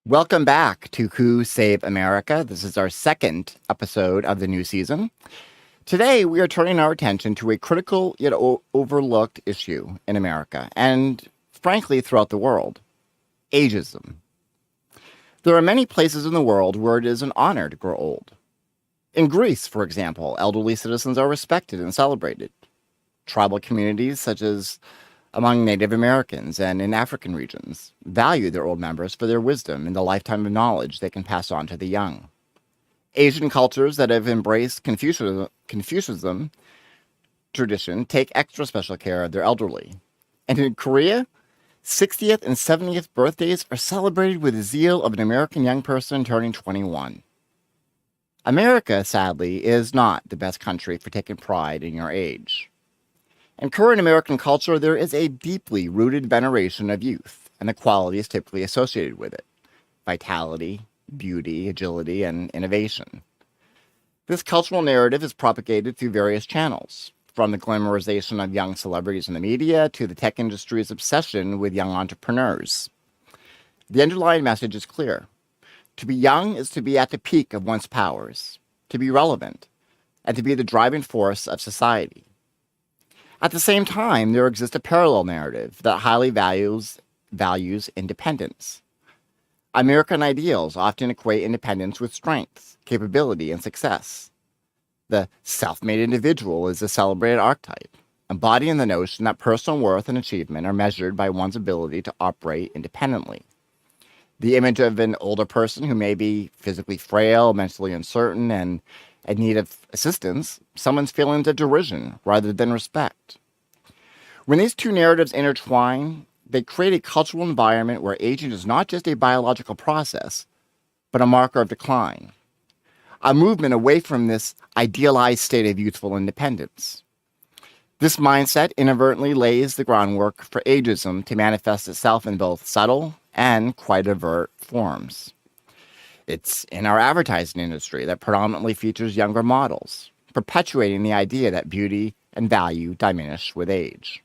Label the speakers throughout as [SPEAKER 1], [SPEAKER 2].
[SPEAKER 1] Welcome back to Who Saved America. This is our second episode of the new season. Today, we are turning our attention to a critical yet overlooked issue in America and, frankly, throughout the world: ageism. There are many places in the world where it is an honor to grow old. In Greece, for example, elderly citizens are respected and celebrated. Tribal communities, such as among Native Americans and in African regions, value their old members for their wisdom and the lifetime of knowledge they can pass on to the young. Asian cultures that have embraced Confucianism tradition take extra special care of their elderly. And in Korea, 60th and 70th birthdays are celebrated with the zeal of an American young person turning 21. America, sadly, is not the best country for taking pride in your age. In current American culture, there is a deeply rooted veneration of youth and the qualities typically associated with it: vitality, beauty, agility, and innovation. This cultural narrative is propagated through various channels, from the glamorization of young celebrities in the media to the tech industry's obsession with young entrepreneurs. The underlying message is clear. To be young is to be at the peak of one's powers, to be relevant, and to be the driving force of society. At the same time, there exists a parallel narrative that highly values independence. American ideals often equate independence with strength, capability, and success. The self-made individual is a celebrated archetype, embodying the notion that personal worth and achievement are measured by one's ability to operate independently. The image of an older person who may be physically frail, mentally uncertain, and in need of assistance summons feelings of derision rather than respect. When these two narratives intertwine, they create a cultural environment where aging is not just a biological process, but a marker of decline, a movement away from this idealized state of youthful independence. This mindset inadvertently lays the groundwork for ageism to manifest itself in both subtle and quite overt forms. It's in our advertising industry that predominantly features younger models, perpetuating the idea that beauty and value diminish with age.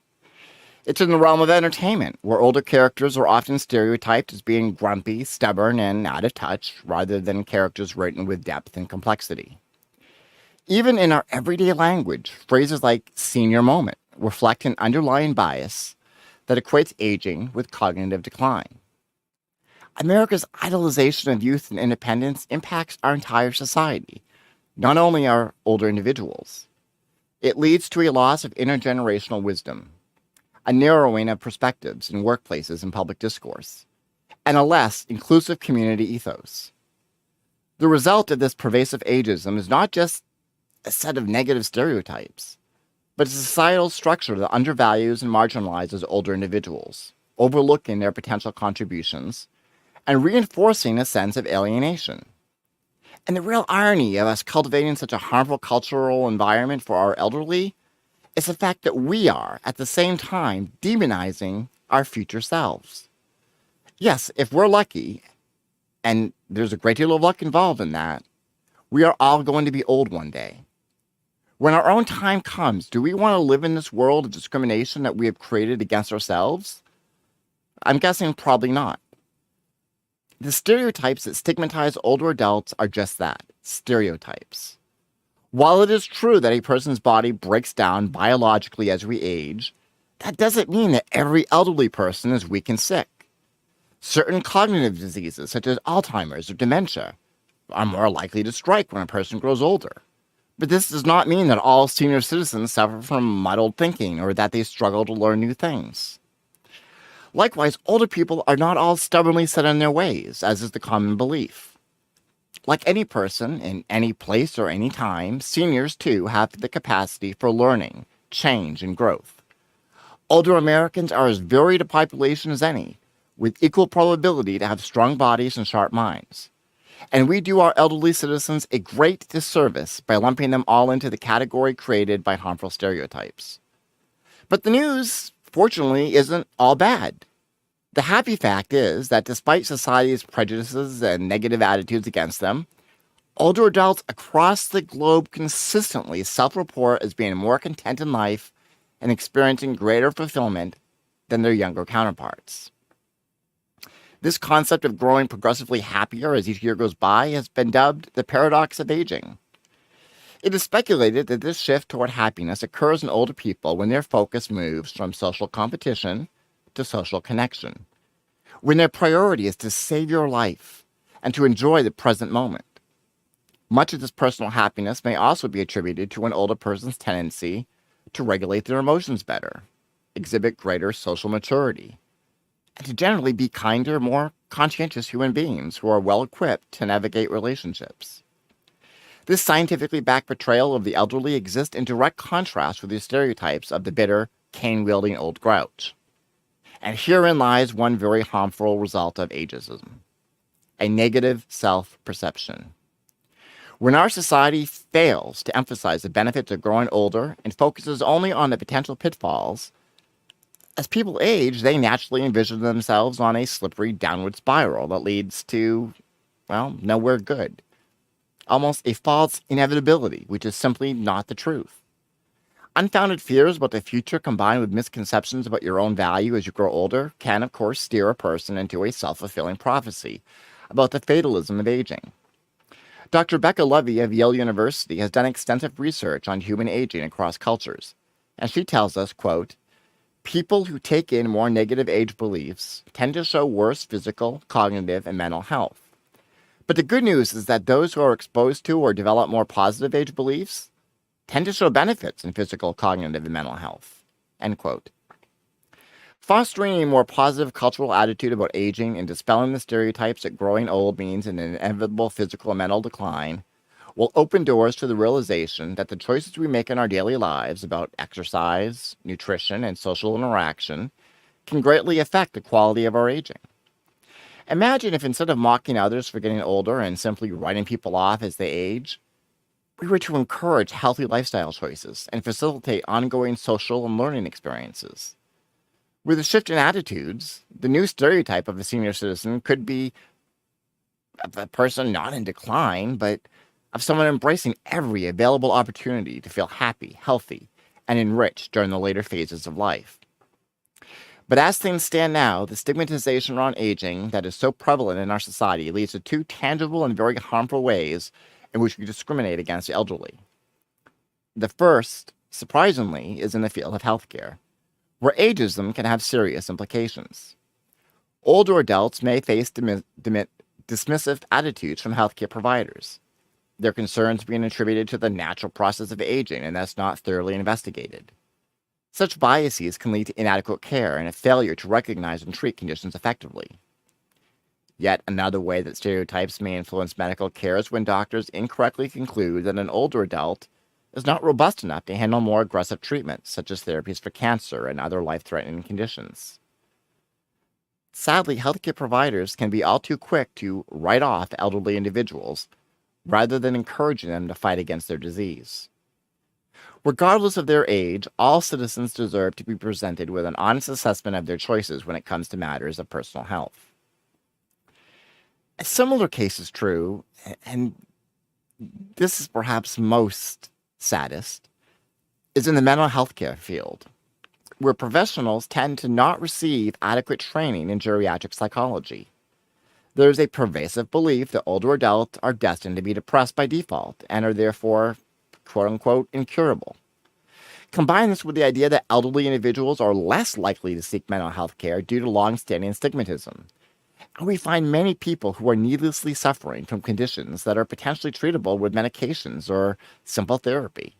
[SPEAKER 1] It's in the realm of entertainment, where older characters are often stereotyped as being grumpy, stubborn, and out of touch, rather than characters written with depth and complexity. Even in our everyday language, phrases like senior moment reflect an underlying bias that equates aging with cognitive decline. America's idolization of youth and independence impacts our entire society, not only our older individuals. It leads to a loss of intergenerational wisdom, a narrowing of perspectives in workplaces and public discourse, and a less inclusive community ethos. The result of this pervasive ageism is not just a set of negative stereotypes, but a societal structure that undervalues and marginalizes older individuals, overlooking their potential contributions and reinforcing a sense of alienation. And the real irony of us cultivating such a harmful cultural environment for our elderly is the fact that we are, at the same time, demonizing our future selves. Yes, if we're lucky, and there's a great deal of luck involved in that, we are all going to be old one day. When our own time comes, do we want to live in this world of discrimination that we have created against ourselves? I'm guessing probably not. The stereotypes that stigmatize older adults are just that, stereotypes. While it is true that a person's body breaks down biologically as we age, that doesn't mean that every elderly person is weak and sick. Certain cognitive diseases, such as Alzheimer's or dementia, are more likely to strike when a person grows older. But this does not mean that all senior citizens suffer from muddled thinking or that they struggle to learn new things. Likewise, older people are not all stubbornly set in their ways, as is the common belief. Like any person, in any place or any time, seniors too have the capacity for learning, change, and growth. Older Americans are as varied a population as any, with equal probability to have strong bodies and sharp minds. And we do our elderly citizens a great disservice by lumping them all into the category created by harmful stereotypes. But the news, fortunately, isn't all bad. The happy fact is that despite society's prejudices and negative attitudes against them, older adults across the globe consistently self-report as being more content in life and experiencing greater fulfillment than their younger counterparts. This concept of growing progressively happier as each year goes by has been dubbed the paradox of aging. It is speculated that this shift toward happiness occurs in older people when their focus moves from social competition to social connection, when their priority is to save your life and to enjoy the present moment. Much of this personal happiness may also be attributed to an older person's tendency to regulate their emotions better, exhibit greater social maturity, and to generally be kinder, more conscientious human beings who are well equipped to navigate relationships. This scientifically backed portrayal of the elderly exists in direct contrast with the stereotypes of the bitter, cane-wielding old grouch. And herein lies one very harmful result of ageism: a negative self-perception. When our society fails to emphasize the benefits of growing older and focuses only on the potential pitfalls, as people age, they naturally envision themselves on a slippery downward spiral that leads to, well, nowhere good. Almost a false inevitability, which is simply not the truth. Unfounded fears about the future combined with misconceptions about your own value as you grow older can, of course, steer a person into a self-fulfilling prophecy about the fatalism of aging. Dr. Becca Levy of Yale University has done extensive research on human aging across cultures, and she tells us, quote, "People who take in more negative age beliefs tend to show worse physical, cognitive, and mental health. But the good news is that those who are exposed to or develop more positive age beliefs tend to show benefits in physical, cognitive, and mental health." End quote. Fostering a more positive cultural attitude about aging and dispelling the stereotypes that growing old means an inevitable physical and mental decline will open doors to the realization that the choices we make in our daily lives about exercise, nutrition, and social interaction can greatly affect the quality of our aging. Imagine if instead of mocking others for getting older and simply writing people off as they age, we were to encourage healthy lifestyle choices and facilitate ongoing social and learning experiences. With a shift in attitudes, the new stereotype of a senior citizen could be of a person not in decline, but of someone embracing every available opportunity to feel happy, healthy, and enriched during the later phases of life. But as things stand now, the stigmatization around aging that is so prevalent in our society leads to two tangible and very harmful ways in which we discriminate against the elderly. The first, surprisingly, is in the field of healthcare, where ageism can have serious implications. Older adults may face dismissive attitudes from healthcare providers, their concerns being attributed to the natural process of aging and thus not thoroughly investigated. Such biases can lead to inadequate care and a failure to recognize and treat conditions effectively. Yet another way that stereotypes may influence medical care is when doctors incorrectly conclude that an older adult is not robust enough to handle more aggressive treatments, such as therapies for cancer and other life-threatening conditions. Sadly, healthcare providers can be all too quick to write off elderly individuals rather than encouraging them to fight against their disease. Regardless of their age, all citizens deserve to be presented with an honest assessment of their choices when it comes to matters of personal health. A similar case is true, and this is perhaps most saddest, is in the mental health care field, where professionals tend to not receive adequate training in geriatric psychology. There is a pervasive belief that older adults are destined to be depressed by default and are therefore, quote-unquote, incurable. Combine this with the idea that elderly individuals are less likely to seek mental health care due to long-standing stigmatism. And we find many people who are needlessly suffering from conditions that are potentially treatable with medications or simple therapy.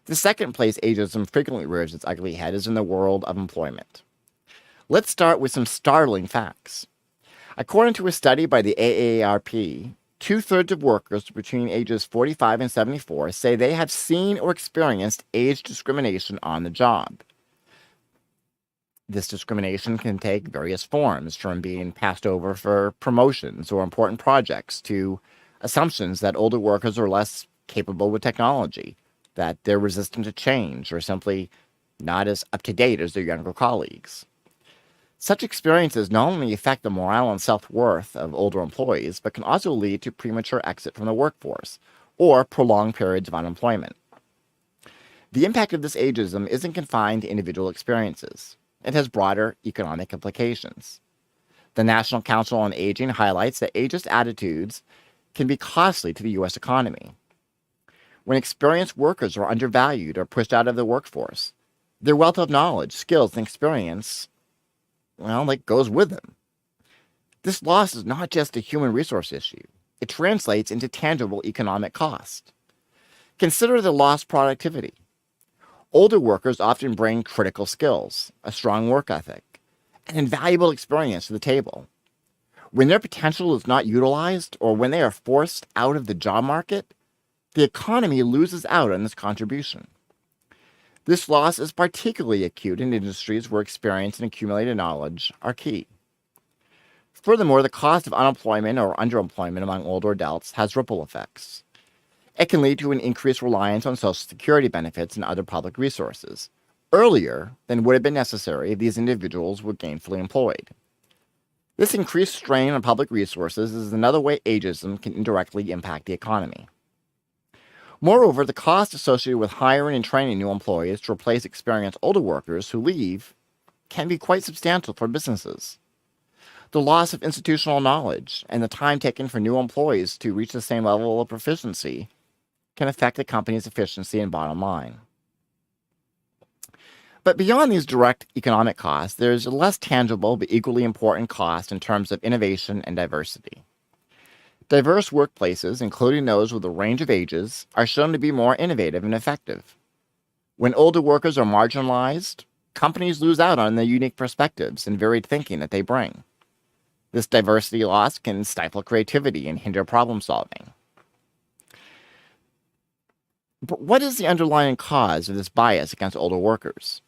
[SPEAKER 1] The second place ageism frequently rears its ugly head is in the world of employment. Let's start with some startling facts. According to a study by the AARP, 2/3 of workers between ages 45 and 74 say they have seen or experienced age discrimination on the job. This discrimination can take various forms, from being passed over for promotions or important projects to assumptions that older workers are less capable with technology, that they're resistant to change, or simply not as up-to-date as their younger colleagues. Such experiences not only affect the morale and self-worth of older employees, but can also lead to premature exit from the workforce or prolonged periods of unemployment. The impact of this ageism isn't confined to individual experiences. It has broader economic implications. The National Council on Aging highlights that ageist attitudes can be costly to the U.S. economy. When experienced workers are undervalued or pushed out of the workforce, their wealth of knowledge, skills, and experience, goes with them. This loss is not just a human resource issue. It translates into tangible economic cost. Consider the lost productivity. Older workers often bring critical skills, a strong work ethic, and invaluable experience to the table. When their potential is not utilized or when they are forced out of the job market, the economy loses out on this contribution. This loss is particularly acute in industries where experience and accumulated knowledge are key. Furthermore, the cost of unemployment or underemployment among older adults has ripple effects. It can lead to an increased reliance on Social Security benefits and other public resources, earlier than would have been necessary if these individuals were gainfully employed. This increased strain on public resources is another way ageism can indirectly impact the economy. Moreover, the cost associated with hiring and training new employees to replace experienced older workers who leave can be quite substantial for businesses. The loss of institutional knowledge and the time taken for new employees to reach the same level of proficiency can affect the company's efficiency and bottom line. But beyond these direct economic costs, there's a less tangible but equally important cost in terms of innovation and diversity. Diverse workplaces, including those with a range of ages, are shown to be more innovative and effective. When older workers are marginalized, companies lose out on the unique perspectives and varied thinking that they bring. This diversity loss can stifle creativity and hinder problem solving. But what is the underlying cause of this bias against older workers?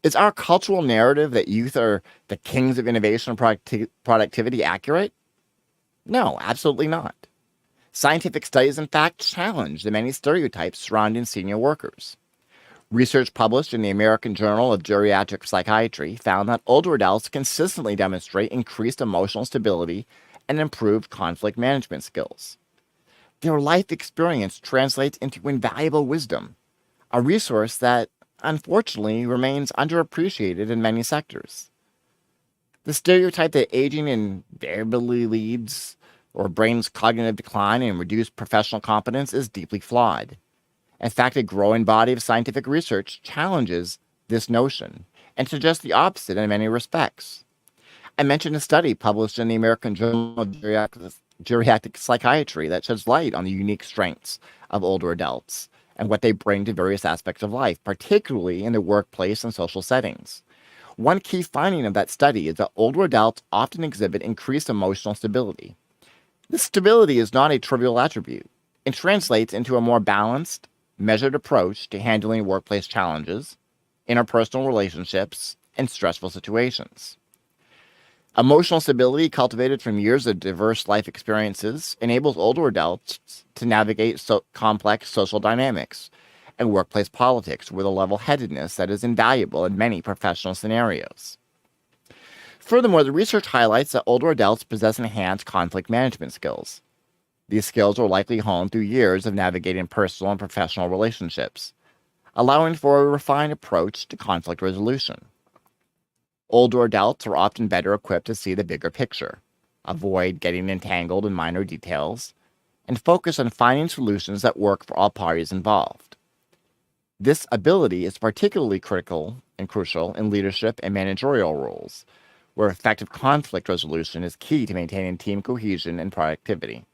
[SPEAKER 1] Is our cultural narrative that youth are the kings of innovation and productivity accurate? No, absolutely not. Scientific studies, in fact, challenge the many stereotypes surrounding senior workers. Research published in the American Journal of Geriatric Psychiatry found that older adults consistently demonstrate increased emotional stability and improved conflict management skills. Their life experience translates into invaluable wisdom, a resource that, unfortunately, remains underappreciated in many sectors. The stereotype that aging invariably leads or brings cognitive decline and reduced professional competence is deeply flawed. In fact, a growing body of scientific research challenges this notion and suggests the opposite in many respects. I mentioned a study published in the American Journal of Geriatric Psychiatry that sheds light on the unique strengths of older adults and what they bring to various aspects of life, particularly in the workplace and social settings. One key finding of that study is that older adults often exhibit increased emotional stability. This stability is not a trivial attribute. It translates into a more balanced, measured approach to handling workplace challenges, interpersonal relationships, and stressful situations. Emotional stability cultivated from years of diverse life experiences enables older adults to navigate complex social dynamics and workplace politics with a level-headedness that is invaluable in many professional scenarios. Furthermore, the research highlights that older adults possess enhanced conflict management skills. These skills are likely honed through years of navigating personal and professional relationships, allowing for a refined approach to conflict resolution. Older adults are often better equipped to see the bigger picture, avoid getting entangled in minor details, and focus on finding solutions that work for all parties involved. This ability is particularly critical and crucial in leadership and managerial roles, where effective conflict resolution is key to maintaining team cohesion and productivity.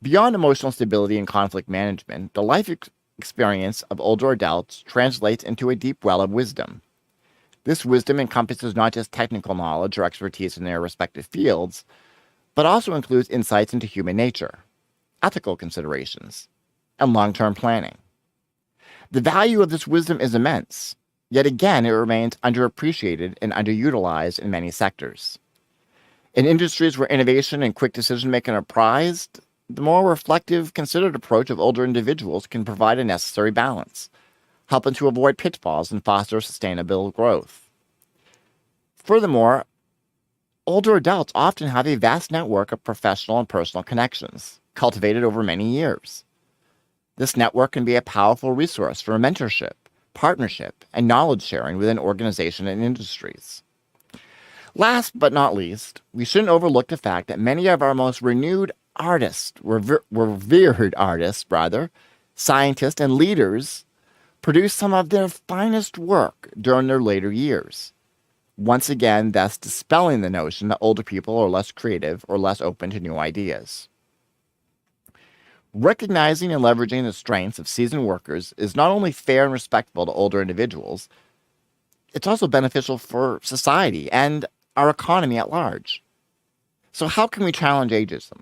[SPEAKER 1] Beyond emotional stability and conflict management, the life experience of older adults translates into a deep well of wisdom. This wisdom encompasses not just technical knowledge or expertise in their respective fields, but also includes insights into human nature, ethical considerations, and long-term planning. The value of this wisdom is immense, yet again it remains underappreciated and underutilized in many sectors. In industries where innovation and quick decision-making are prized, the more reflective, considered approach of older individuals can provide a necessary balance, helping to avoid pitfalls and foster sustainable growth. Furthermore, older adults often have a vast network of professional and personal connections, cultivated over many years. This network can be a powerful resource for mentorship, partnership, and knowledge sharing within organizations and industries. Last but not least, we shouldn't overlook the fact that many of our most revered artists, scientists, and leaders produce some of their finest work during their later years. Once again, thus dispelling the notion that older people are less creative or less open to new ideas. Recognizing and leveraging the strengths of seasoned workers is not only fair and respectful to older individuals, it's also beneficial for society and our economy at large. So how can we challenge ageism?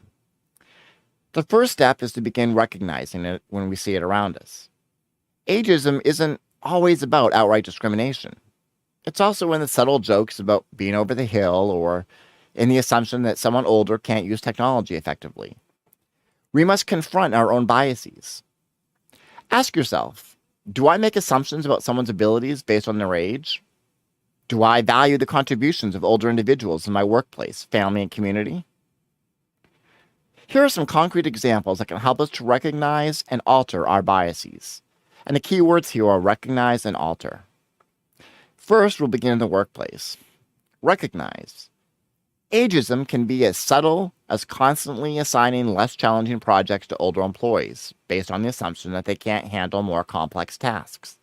[SPEAKER 1] The first step is to begin recognizing it when we see it around us. Ageism isn't always about outright discrimination. It's also in the subtle jokes about being over the hill or in the assumption that someone older can't use technology effectively. We must confront our own biases. Ask yourself, do I make assumptions about someone's abilities based on their age? Do I value the contributions of older individuals in my workplace, family, and community? Here are some concrete examples that can help us to recognize and alter our biases. And the key words here are recognize and alter. First, we'll begin in the workplace. Recognize. Ageism can be as subtle as constantly assigning less challenging projects to older employees based on the assumption that they can't handle more complex tasks.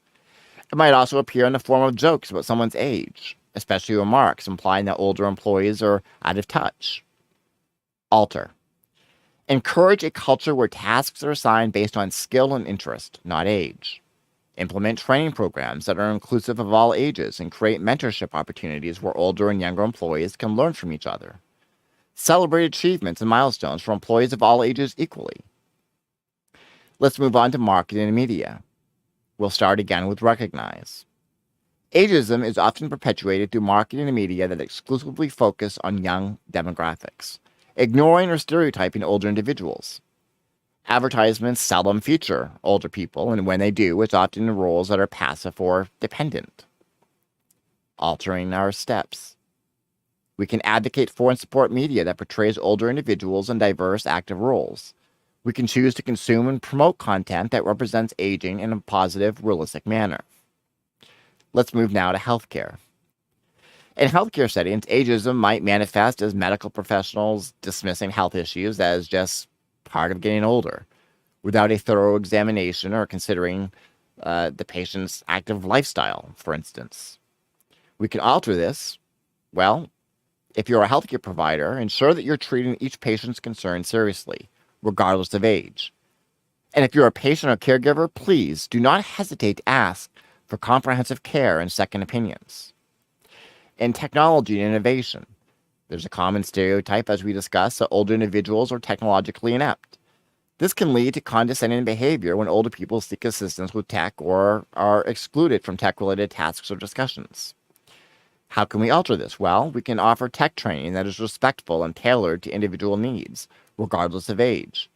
[SPEAKER 1] It might also appear in the form of jokes about someone's age, especially remarks implying that older employees are out of touch. Alter. Encourage a culture where tasks are assigned based on skill and interest, not age. Implement training programs that are inclusive of all ages and create mentorship opportunities where older and younger employees can learn from each other. Celebrate achievements and milestones for employees of all ages equally. Let's move on to marketing and media. We'll start again with recognize. Ageism is often perpetuated through marketing and media that exclusively focus on young demographics, ignoring or stereotyping older individuals. Advertisements seldom feature older people, and when they do, it's often in roles that are passive or dependent. Altering our steps. We can advocate for and support media that portrays older individuals in diverse active roles. We can choose to consume and promote content that represents aging in a positive, realistic manner. Let's move now to healthcare. In healthcare settings, ageism might manifest as medical professionals dismissing health issues as just part of getting older, without a thorough examination or considering the patient's active lifestyle, for instance. We can alter this. Well, if you're a healthcare provider, ensure that you're treating each patient's concern seriously, regardless of age. And if you're a patient or caregiver, please do not hesitate to ask for comprehensive care and second opinions. In technology and innovation, there's a common stereotype, as we discussed, that older individuals are technologically inept. This can lead to condescending behavior when older people seek assistance with tech or are excluded from tech-related tasks or discussions. How can we alter this? Well, we can offer tech training that is respectful and tailored to individual needs, regardless of age.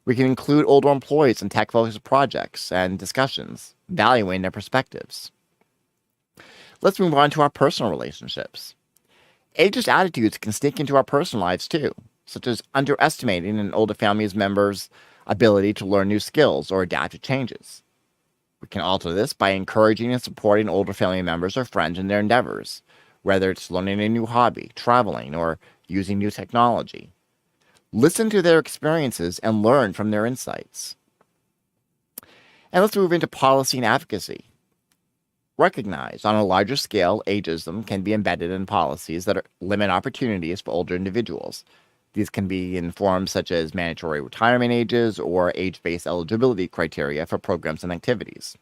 [SPEAKER 1] We can include older employees in tech-focused projects and discussions, valuing their perspectives. Let's move on to our personal relationships. Ageist attitudes can sneak into our personal lives too, such as underestimating an older family member's ability to learn new skills or adapt to changes. We can alter this by encouraging and supporting older family members or friends in their endeavors, whether it's learning a new hobby, traveling, or using new technology. Listen to their experiences and learn from their insights. And let's move into policy and advocacy. Recognize, on a larger scale, ageism can be embedded in policies that limit opportunities for older individuals. These can be in forms such as mandatory retirement ages or age-based eligibility criteria for programs and activities.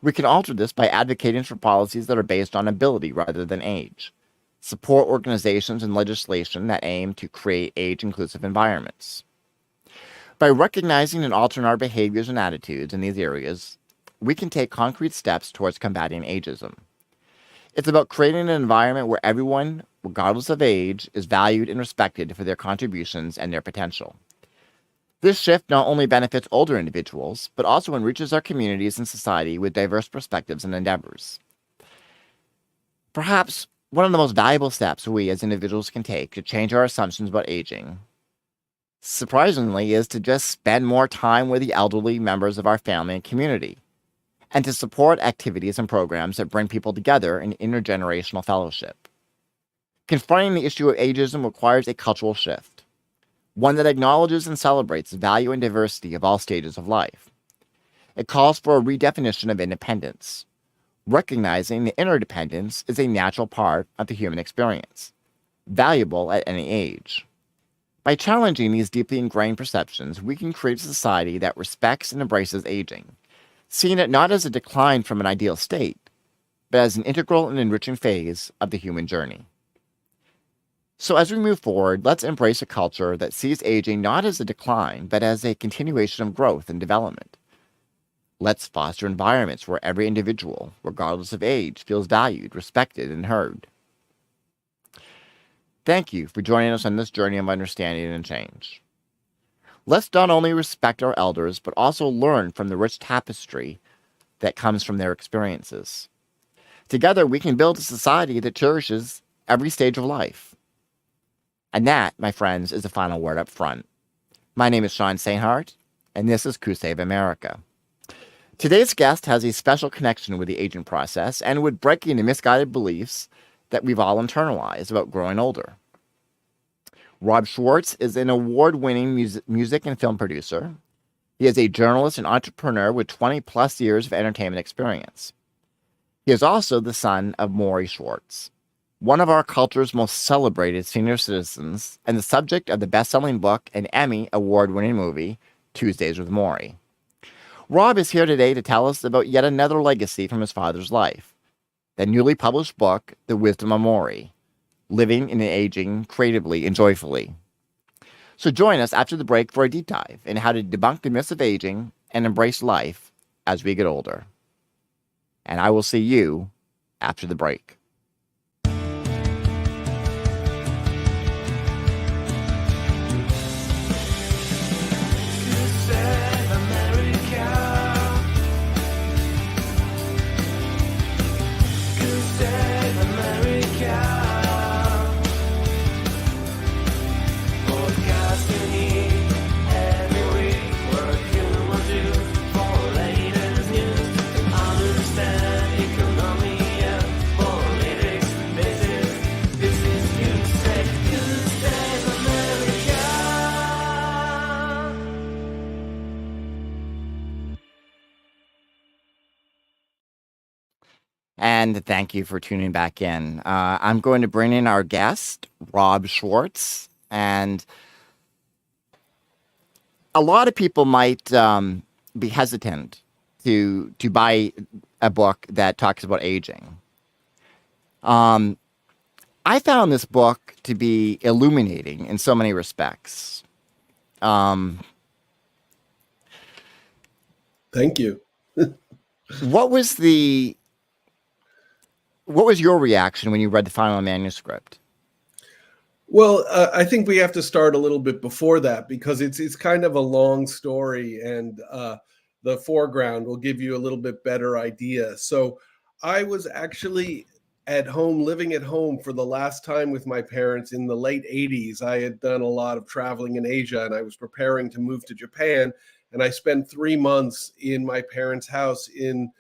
[SPEAKER 1] We can alter this by advocating for policies that are based on ability rather than age. Support organizations and legislation that aim to create age-inclusive environments. By recognizing and altering our behaviors and attitudes in these areas, we can take concrete steps towards combating ageism. It's about creating an environment where everyone, regardless of age, is valued and respected for their contributions and their potential. This shift not only benefits older individuals, but also enriches our communities and society with diverse perspectives and endeavors. Perhaps one of the most valuable steps we as individuals can take to change our assumptions about aging, surprisingly, is to just spend more time with the elderly members of our family and community, and to support activities and programs that bring people together in intergenerational fellowship. Confronting the issue of ageism requires a cultural shift, one that acknowledges and celebrates the value and diversity of all stages of life. It calls for a redefinition of independence, recognizing that interdependence is a natural part of the human experience, valuable at any age. By challenging these deeply ingrained perceptions, we can create a society that respects and embraces aging, seeing it not as a decline from an ideal state, but as an integral and enriching phase of the human journey. So as we move forward, let's embrace a culture that sees aging not as a decline, but as a continuation of growth and development. Let's foster environments where every individual, regardless of age, feels valued, respected, and heard. Thank you for joining us on this journey of understanding and change. Let's not only respect our elders, but also learn from the rich tapestry that comes from their experiences. Together, we can build a society that cherishes every stage of life. And that, my friends, is the final word up front. My name is Sean Sainhart, and this is Save America. Today's guest has a special connection with the aging process and with breaking the misguided beliefs that we've all internalized about growing older. Rob Schwartz is an award-winning music and film producer. He is a journalist and entrepreneur with 20-plus years of entertainment experience. He is also the son of Morrie Schwartz, one of our culture's most celebrated senior citizens and the subject of the best-selling book and Emmy award-winning movie, Tuesdays with Morrie. Rob is here today to tell us about yet another legacy from his father's life, the newly published book, The Wisdom of Morrie, Living and Aging Creatively and Joyfully. So join us after the break for a deep dive in how to debunk the myths of aging and embrace life as we get older. And I will see you after the break. And thank you for tuning back in. I'm going to bring in our guest, Rob Schwartz. And a lot of people might be hesitant to buy a book that talks about aging. I found this book to be illuminating in so many respects.
[SPEAKER 2] Thank you.
[SPEAKER 1] What was your reaction when you read the final manuscript?
[SPEAKER 2] Well, I think we have to start a little bit before that because it's kind of a long story, and the foreground will give you a little bit better idea. So I was actually at home, living at home for the last time with my parents in the late 80s. I had done a lot of traveling in Asia, and I was preparing to move to Japan. And I spent 3 months in my parents' house in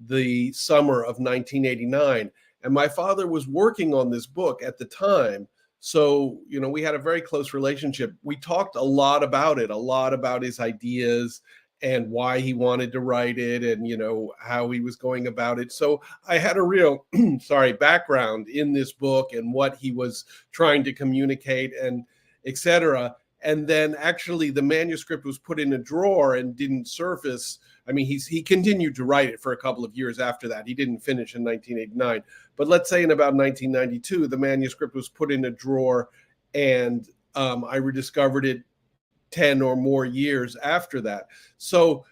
[SPEAKER 2] the summer of 1989. And my father was working on this book at the time. So, we had a very close relationship. We talked a lot about it, a lot about his ideas and why he wanted to write it and, how he was going about it. So I had a real, background in this book and what he was trying to communicate and et cetera. And then actually the manuscript was put in a drawer and didn't surface. I mean, he continued to write it for a couple of years after that. He didn't finish in 1989. But let's say in about 1992, the manuscript was put in a drawer, and I rediscovered it 10 or more years after that. So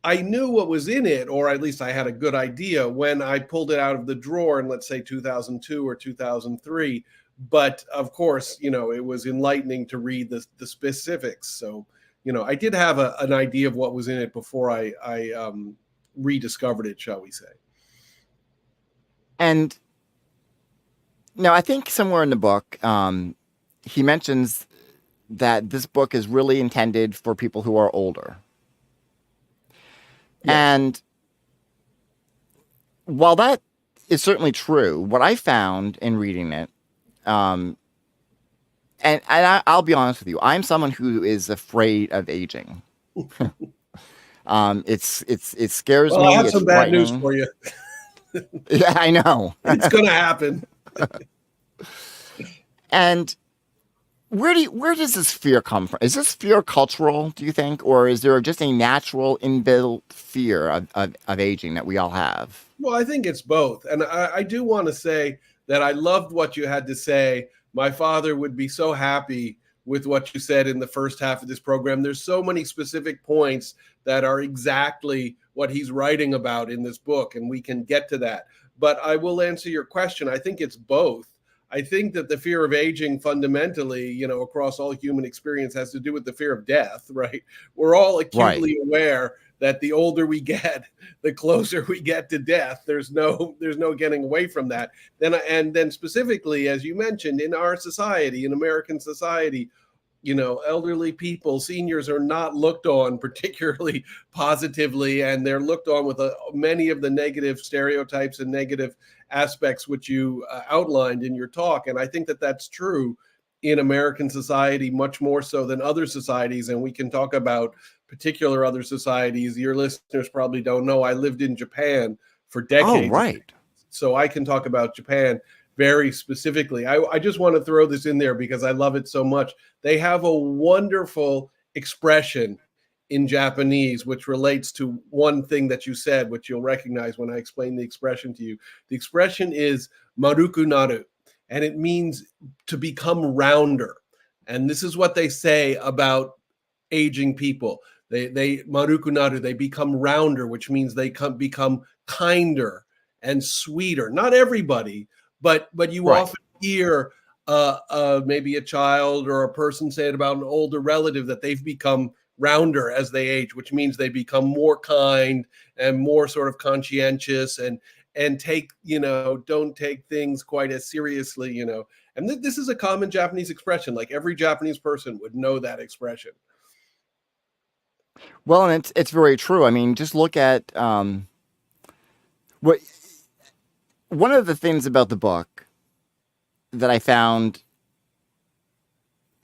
[SPEAKER 2] I knew what was in it, or at least I had a good idea when I pulled it out of the drawer in, let's say, 2002 or 2003. But of course, it was enlightening to read the specifics. So, I did have an idea of what was in it before I rediscovered it, shall we say.
[SPEAKER 1] And now I think somewhere in the book, he mentions that this book is really intended for people who are older. Yes. And while that is certainly true, what I found in reading it, I'll be honest with you, I'm someone who is afraid of aging. It scares
[SPEAKER 2] Well, I
[SPEAKER 1] me.
[SPEAKER 2] have
[SPEAKER 1] It's
[SPEAKER 2] some bad news
[SPEAKER 1] frightening.
[SPEAKER 2] for you.
[SPEAKER 1] Yeah, I know.
[SPEAKER 2] It's going to happen.
[SPEAKER 1] And where does this fear come from? Is this fear cultural, do you think, or is there just a natural inbuilt fear of aging that we all have?
[SPEAKER 2] Well, I think it's both. And I do want to say that I loved what you had to say. My father would be so happy with what you said in the first half of this program. There's so many specific points that are exactly what he's writing about in this book, and we can get to that. But I will answer your question. I think it's both. I think that the fear of aging fundamentally, across all human experience has to do with the fear of death, right? We're all
[SPEAKER 1] Right.
[SPEAKER 2] acutely aware that the older we get, the closer we get to death. There's no getting away from that. Then specifically, as you mentioned, in our society, in American society, elderly people, seniors are not looked on particularly positively, and they're looked on with many of the negative stereotypes and negative aspects which you outlined in your talk. And I think that that's true in American society much more so than other societies. And we can talk about particular other societies. Your listeners probably don't know, I lived in Japan for
[SPEAKER 1] Oh,
[SPEAKER 2] decades,
[SPEAKER 1] right.
[SPEAKER 2] so I can talk about Japan very specifically. I just want to throw this in there because I love it so much. They have a wonderful expression in Japanese, which relates to one thing that you said, which you'll recognize when I explain the expression to you. The expression is maruku naru, and it means to become rounder. And this is what they say about aging people. They maruku naru, they become rounder, which means they become kinder and sweeter. Not everybody, but you
[SPEAKER 1] Right.
[SPEAKER 2] often hear maybe a child or a person say it about an older relative that they've become rounder as they age, which means they become more kind and more sort of conscientious and take, don't take things quite as seriously. And this is a common Japanese expression. Like every Japanese person would know that expression.
[SPEAKER 1] Well, and it's very true. I mean, just look at what one of the things about the book that I found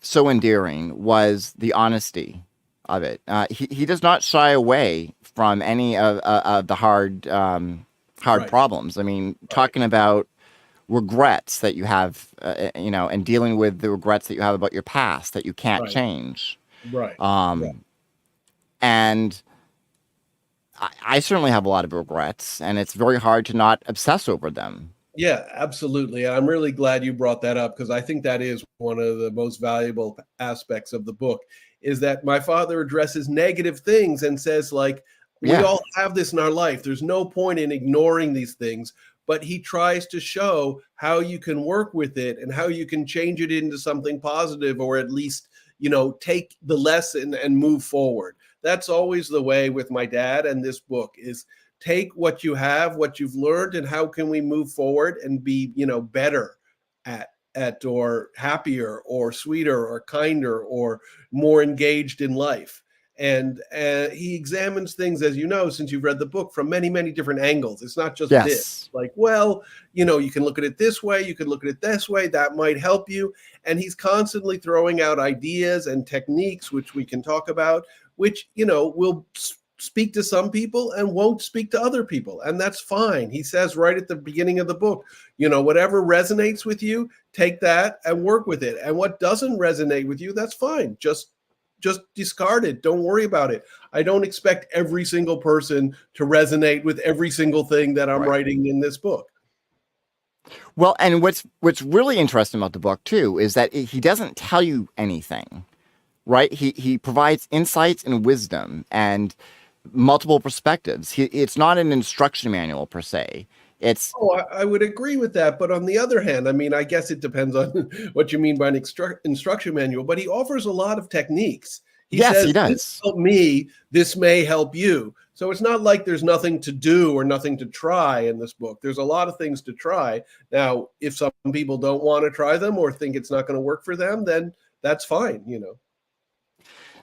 [SPEAKER 1] so endearing was the honesty of it. He does not shy away from any of the hard
[SPEAKER 2] Right.
[SPEAKER 1] problems. I mean, talking about regrets that you have, and dealing with the regrets that you have about your past that you can't
[SPEAKER 2] Right.
[SPEAKER 1] change.
[SPEAKER 2] Right.
[SPEAKER 1] And I certainly have a lot of regrets, and it's very hard to not obsess over them.
[SPEAKER 2] Yeah, absolutely. I'm really glad you brought that up because I think that is one of the most valuable aspects of the book is that my father addresses negative things and says, like, we
[SPEAKER 1] Yeah.
[SPEAKER 2] all have this in our life. There's no point in ignoring these things, but he tries to show how you can work with it and how you can change it into something positive, or at least, take the lesson and move forward. That's always the way with my dad and this book is take what you have, what you've learned, and how can we move forward and be, better at or happier or sweeter or kinder or more engaged in life. And he examines things, as you know, since you've read the book, from many, many different angles. It's not just this.
[SPEAKER 1] Yes.
[SPEAKER 2] Like, well, you can look at it this way, you can look at it this way, that might help you. And he's constantly throwing out ideas and techniques, which we can talk about, which, will speak to some people and won't speak to other people. And that's fine. He says right at the beginning of the book, whatever resonates with you, take that and work with it. And what doesn't resonate with you, that's fine. Just discard it. Don't worry about it. I don't expect every single person to resonate with every single thing that I'm
[SPEAKER 1] Right.
[SPEAKER 2] writing in this book.
[SPEAKER 1] Well, and what's really interesting about the book too is that he doesn't tell you anything, right? He provides insights and wisdom and multiple perspectives. It's not an instruction manual per se. It's
[SPEAKER 2] Oh, I would agree with that. But on the other hand, I mean, I guess it depends on what you mean by an instruction manual, but he offers a lot of techniques. He
[SPEAKER 1] yes,
[SPEAKER 2] says,
[SPEAKER 1] he
[SPEAKER 2] this
[SPEAKER 1] does.
[SPEAKER 2] helped me, this may help you. So it's not like there's nothing to do or nothing to try in this book. There's a lot of things to try. Now, if some people don't want to try them or think it's not going to work for them, then that's fine,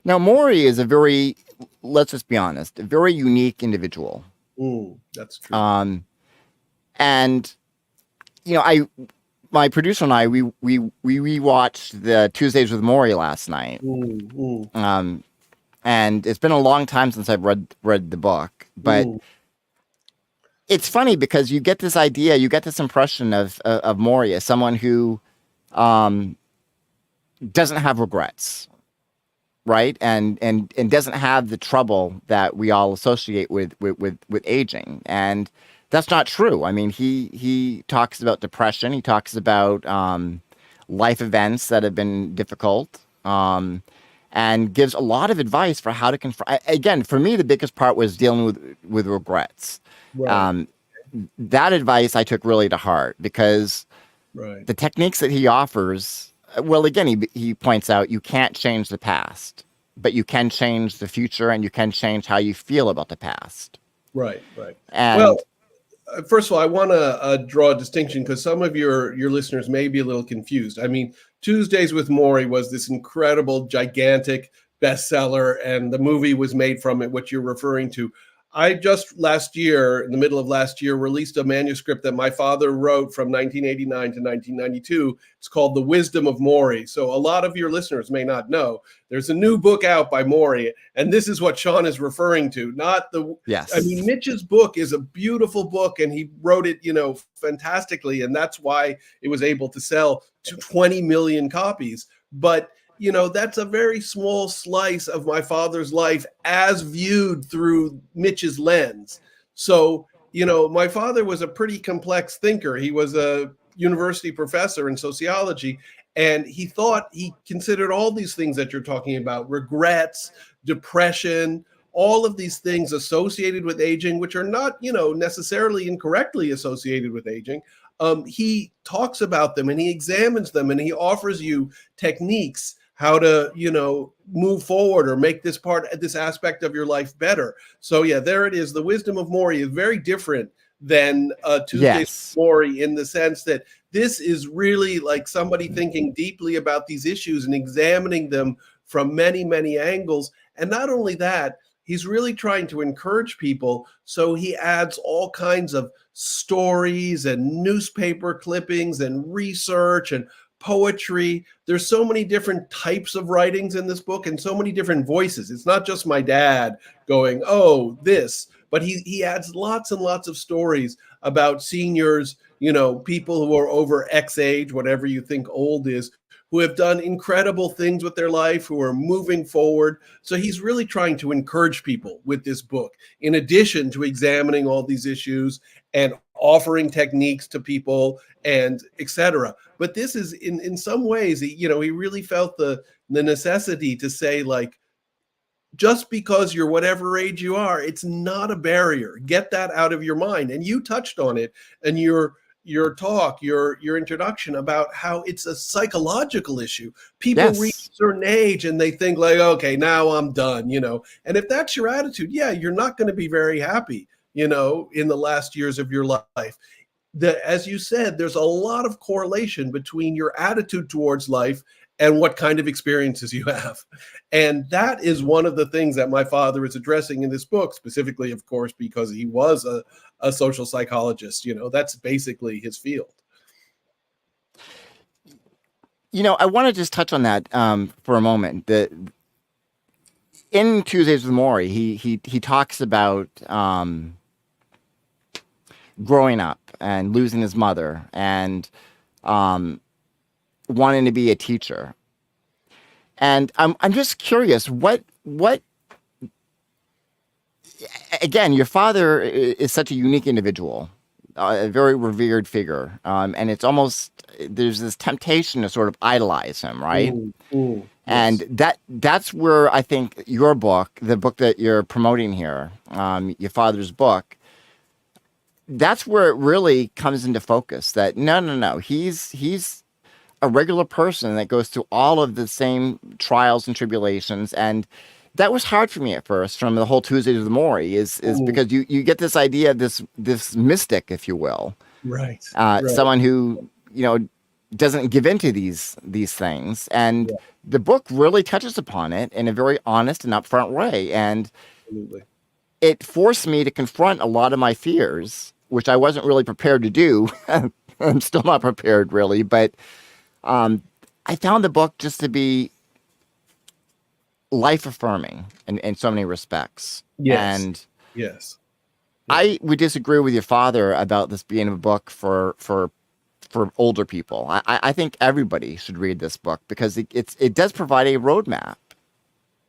[SPEAKER 1] Now, Morrie is let's just be honest, a very unique individual.
[SPEAKER 2] That's true.
[SPEAKER 1] And I my producer and I, we rewatched the Tuesdays with Morrie last night. And it's been a long time since I've read the book, but it's funny because you get this idea, you get this impression of Morrie as someone who doesn't have regrets, right? And doesn't have the trouble that we all associate with aging. And that's not true. I mean, he talks about depression. He talks about life events that have been difficult, and gives a lot of advice for how to confront. Again, for me, the biggest part was dealing with regrets. Right. That advice I took really to heart because the techniques that he offers, well, again, he points out you can't change the past, but you can change the future and you can change how you feel about the past.
[SPEAKER 2] Right.
[SPEAKER 1] And
[SPEAKER 2] well, first of all, I want to draw a distinction because some of your listeners may be a little confused. I mean, Tuesdays with Morrie was this incredible, gigantic bestseller, and the movie was made from it, what you're referring to. I just last year, in the middle of last year, released a manuscript that my father wrote from 1989 to 1992. It's called The Wisdom of Morrie. So a lot of your listeners may not know. There's a new book out by Morrie, and this is what Sean is referring to, not the...
[SPEAKER 1] Yes.
[SPEAKER 2] I mean, Mitch's book is a beautiful book, and he wrote it, fantastically, and that's why it was able to sell to 20 million copies. But that's a very small slice of my father's life as viewed through Mitch's lens. So, my father was a pretty complex thinker. He was a university professor in sociology, and he considered all these things that you're talking about, regrets, depression, all of these things associated with aging, which are not, necessarily incorrectly associated with aging. He talks about them and he examines them and he offers you techniques how to, move forward or make this aspect of your life better. So yeah, there it is. The Wisdom of Morrie is very different than Tuesdays with Morrie in the sense that this is really like somebody thinking deeply about these issues and examining them from many, many angles. And not only that, he's really trying to encourage people. So he adds all kinds of stories and newspaper clippings and research and poetry. There's so many different types of writings in this book and so many different voices. It's not just my dad going, oh, this, but he adds lots and lots of stories about seniors, people who are over X age, whatever you think old is, who have done incredible things with their life, who are moving forward. So he's really trying to encourage people with this book, in addition to examining all these issues and offering techniques to people and etc. But this is in some ways, he really felt the necessity to say, like, just because you're whatever age you are, it's not a barrier. Get that out of your mind. And you touched on it in your talk, your introduction about how it's a psychological issue. People reach a certain age and they think like, okay, now I'm done, And if that's your attitude, yeah, you're not going to be very happy, in the last years of your life. As you said, there's a lot of correlation between your attitude towards life and what kind of experiences you have. And that is one of the things that my father is addressing in this book, specifically, of course, because he was a social psychologist. That's basically his field.
[SPEAKER 1] I want to just touch on that for a moment. In Tuesdays with Morrie, he talks about growing up and losing his mother and wanting to be a teacher. And I'm just curious, what again, your father is such a unique individual, a very revered figure. And it's almost, there's this temptation to sort of idolize him, right? And that's where I think your book, the book that you're promoting here, your father's book, that's where it really comes into focus that no, he's a regular person that goes through all of the same trials and tribulations. And that was hard for me at first from the whole Tuesdays with Morrie is because you get this idea of this mystic, if you will.
[SPEAKER 2] Right.
[SPEAKER 1] Someone who, doesn't give into these things. And the book really touches upon it in a very honest and upfront way. And
[SPEAKER 2] absolutely, it
[SPEAKER 1] forced me to confront a lot of my fears, which I wasn't really prepared to do I'm still not prepared, really. But I found the book just to be life affirming in so many respects.
[SPEAKER 2] Yes.
[SPEAKER 1] And
[SPEAKER 2] Yes. Yeah.
[SPEAKER 1] I would disagree with your father about this being a book for older people. I think everybody should read this book because it does provide a roadmap.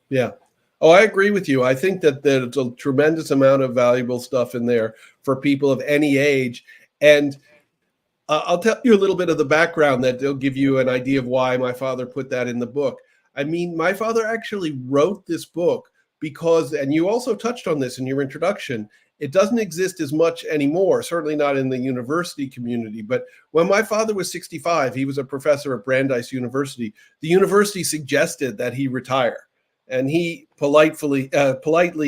[SPEAKER 2] Yeah. Oh, I agree with you. I think that there's a tremendous amount of valuable stuff in there for people of any age. And I'll tell you a little bit of the background that will give you an idea of why my father put that in the book. I mean, my father actually wrote this book because, and you also touched on this in your introduction, it doesn't exist as much anymore, certainly not in the university community. But when my father was 65, he was a professor at Brandeis University. The university suggested that he retire, and he politely